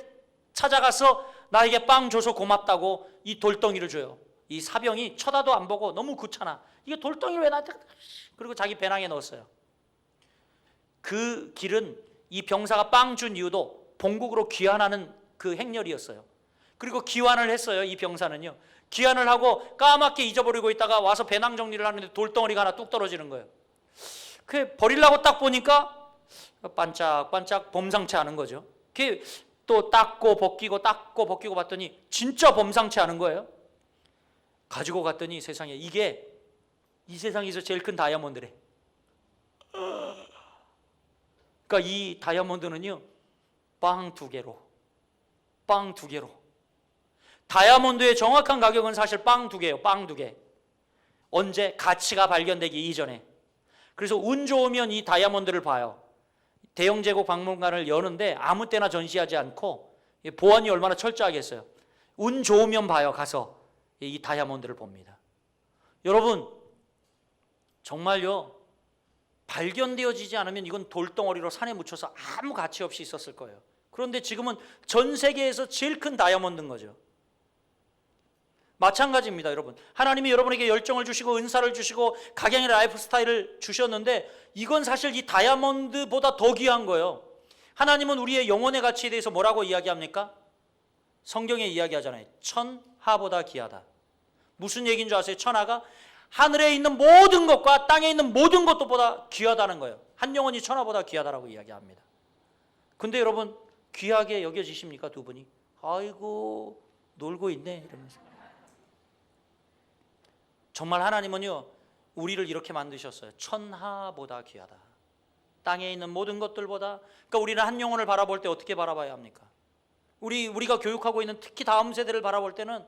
찾아가서 나에게 빵 줘서 고맙다고 이 돌덩이를 줘요. 이 사병이 쳐다도 안 보고 너무 귀찮아. 이게 돌덩이를 왜 나한테, 그리고 자기 배낭에 넣었어요. 그 길은 이 병사가 빵 준 이유도 본국으로 귀환하는 그 행렬이었어요. 그리고 귀환을 했어요. 이 병사는요. 귀환을 하고 까맣게 잊어버리고 있다가 와서 배낭 정리를 하는데 돌덩어리가 하나 뚝 떨어지는 거예요. 그 버리려고 딱 보니까 반짝반짝 범상치 않은 거죠. 그 또 닦고 벗기고 봤더니 진짜 범상치 않은 거예요. 가지고 갔더니 세상에 이게 이 세상에서 제일 큰 다이아몬드래. 그러니까 이 다이아몬드는요, 빵 2개로 다이아몬드의 정확한 가격은 사실 빵 2개예요. 빵 2개. 언제? 가치가 발견되기 이전에. 그래서 운 좋으면 이 다이아몬드를 봐요. 대영제국 박물관을 여는데 아무 때나 전시하지 않고 보안이 얼마나 철저하겠어요. 운 좋으면 봐요. 가서 이 다이아몬드를 봅니다. 여러분, 정말요, 발견되어지지 않으면 이건 돌덩어리로 산에 묻혀서 아무 가치 없이 있었을 거예요. 그런데 지금은 전 세계에서 제일 큰 다이아몬드인 거죠. 마찬가지입니다, 여러분. 하나님이 여러분에게 열정을 주시고 은사를 주시고 각양의 라이프 스타일을 주셨는데 이건 사실 이 다이아몬드보다 더 귀한 거예요. 하나님은 우리의 영혼의 가치에 대해서 뭐라고 이야기합니까? 성경에 이야기하잖아요. 천하보다 귀하다. 무슨 얘기인 줄 아세요? 천하가 하늘에 있는 모든 것과 땅에 있는 모든 것보다 귀하다는 거예요. 한 영혼이 천하보다 귀하다라고 이야기합니다. 근데 여러분, 귀하게 여겨지십니까? 두 분이? 아이고, 놀고 있네 이러면서. 정말 하나님은요, 우리를 이렇게 만드셨어요. 천하보다 귀하다. 땅에 있는 모든 것들보다. 그러니까 우리는 한 영혼을 바라볼 때 어떻게 바라봐야 합니까? 우리가 교육하고 있는 특히 다음 세대를 바라볼 때는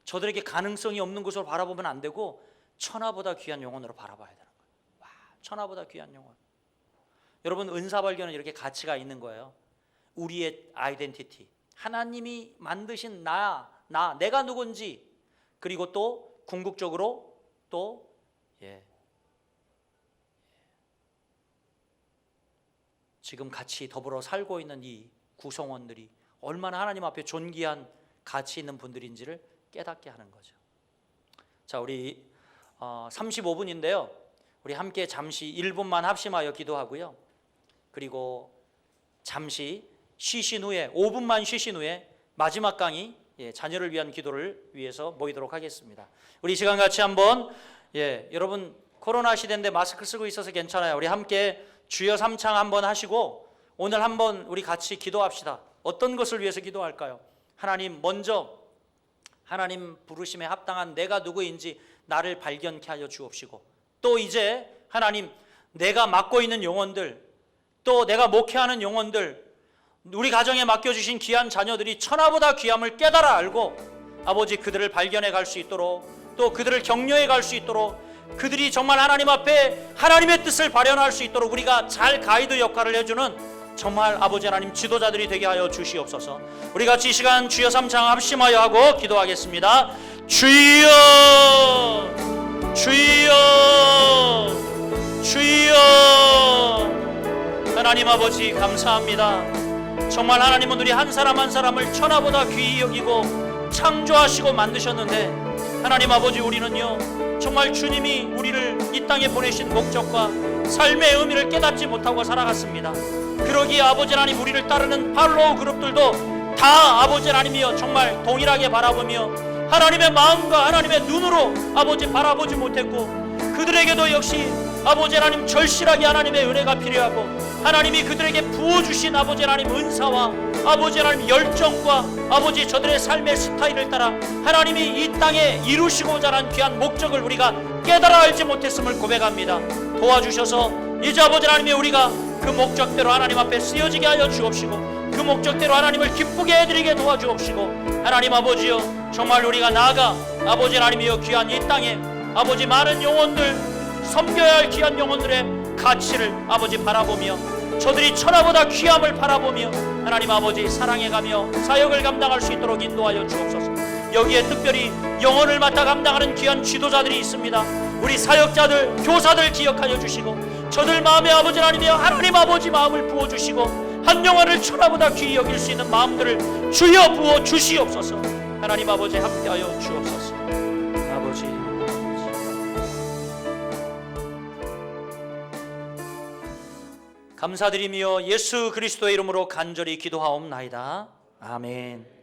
저들에게 가능성이 없는 것으로 바라보면 안 되고 천하보다 귀한 영혼으로 바라봐야 되는 거예요. 와, 천하보다 귀한 영혼. 여러분, 은사 발견은 이렇게 가치가 있는 거예요. 우리의 아이덴티티, 하나님이 만드신 내가 누군지, 그리고 또 궁극적으로 또 지금 같이 더불어 살고 있는 이 구성원들이 얼마나 하나님 앞에 존귀한 가치 있는 분들인지를 깨닫게 하는 거죠. 자, 우리 35분인데요. 우리 함께 잠시 1분만 합심하여 기도하고요. 그리고 잠시 쉬신 후에 5분만 쉬신 후에 마지막 강의 자녀를 위한 기도를 위해서 모이도록 하겠습니다. 우리 시간 같이 한번 여러분 코로나 시대인데 마스크 쓰고 있어서 괜찮아요. 우리 함께 주여 삼창 한번 하시고 오늘 한번 우리 같이 기도합시다. 어떤 것을 위해서 기도할까요? 하나님, 먼저 하나님 부르심에 합당한 내가 누구인지 나를 발견케 하여 주옵시고, 또 이제 하나님, 내가 맡고 있는 영혼들, 또 내가 목회하는 영혼들, 우리 가정에 맡겨주신 귀한 자녀들이 천하보다 귀함을 깨달아 알고 아버지 그들을 발견해 갈 수 있도록, 또 또 그들을 격려해 갈 수 있도록, 그들이 정말 하나님 앞에 하나님의 뜻을 발현할 수 있도록 우리가 잘 가이드 역할을 해주는 정말 아버지 하나님 지도자들이 되게 하여 주시옵소서. 우리 같이 이 시간 주여 삼창 합심하여 하고 기도하겠습니다. 주여, 주여, 주여. 하나님 아버지 감사합니다. 정말 하나님은 우리 한 사람 한 사람을 천하보다 귀히 여기고 창조하시고 만드셨는데, 하나님 아버지 우리는요 정말 주님이 우리를 이 땅에 보내신 목적과 삶의 의미를 깨닫지 못하고 살아갔습니다. 그러기에 아버지 하나님 우리를 따르는 팔로우 그룹들도 다 아버지 하나님이여 정말 동일하게 바라보며 하나님의 마음과 하나님의 눈으로 아버지 바라보지 못했고, 그들에게도 역시 아버지 하나님 절실하게 하나님의 은혜가 필요하고, 하나님이 그들에게 부어주신 아버지 하나님 은사와 아버지 하나님 열정과 아버지 저들의 삶의 스타일을 따라 하나님이 이 땅에 이루시고자 하는 귀한 목적을 우리가 깨달아 알지 못했음을 고백합니다. 도와주셔서 이제 아버지 하나님이 우리가 그 목적대로 하나님 앞에 쓰여지게 하여 주옵시고, 그 목적대로 하나님을 기쁘게 해드리게 도와주옵시고, 하나님 아버지여 정말 우리가 나아가 아버지 하나님이여 귀한 이 땅에 아버지 많은 영혼들, 섬겨야 할 귀한 영혼들의 가치를 아버지 바라보며 저들이 천하보다 귀함을 바라보며 하나님 아버지 사랑해가며 사역을 감당할 수 있도록 인도하여 주옵소서. 여기에 특별히 영혼을 맡아 감당하는 귀한 지도자들이 있습니다. 우리 사역자들, 교사들 기억하여 주시고, 저들 마음에 아버지 하나님이여 하나님 아버지 마음을 부어주시고, 한 영혼을 천하보다 귀히 여길 수 있는 마음들을 주여 부어 주시옵소서. 하나님 아버지 함께하여 주옵소서. 아버지 감사드리며 예수 그리스도의 이름으로 간절히 기도하옵나이다. 아멘.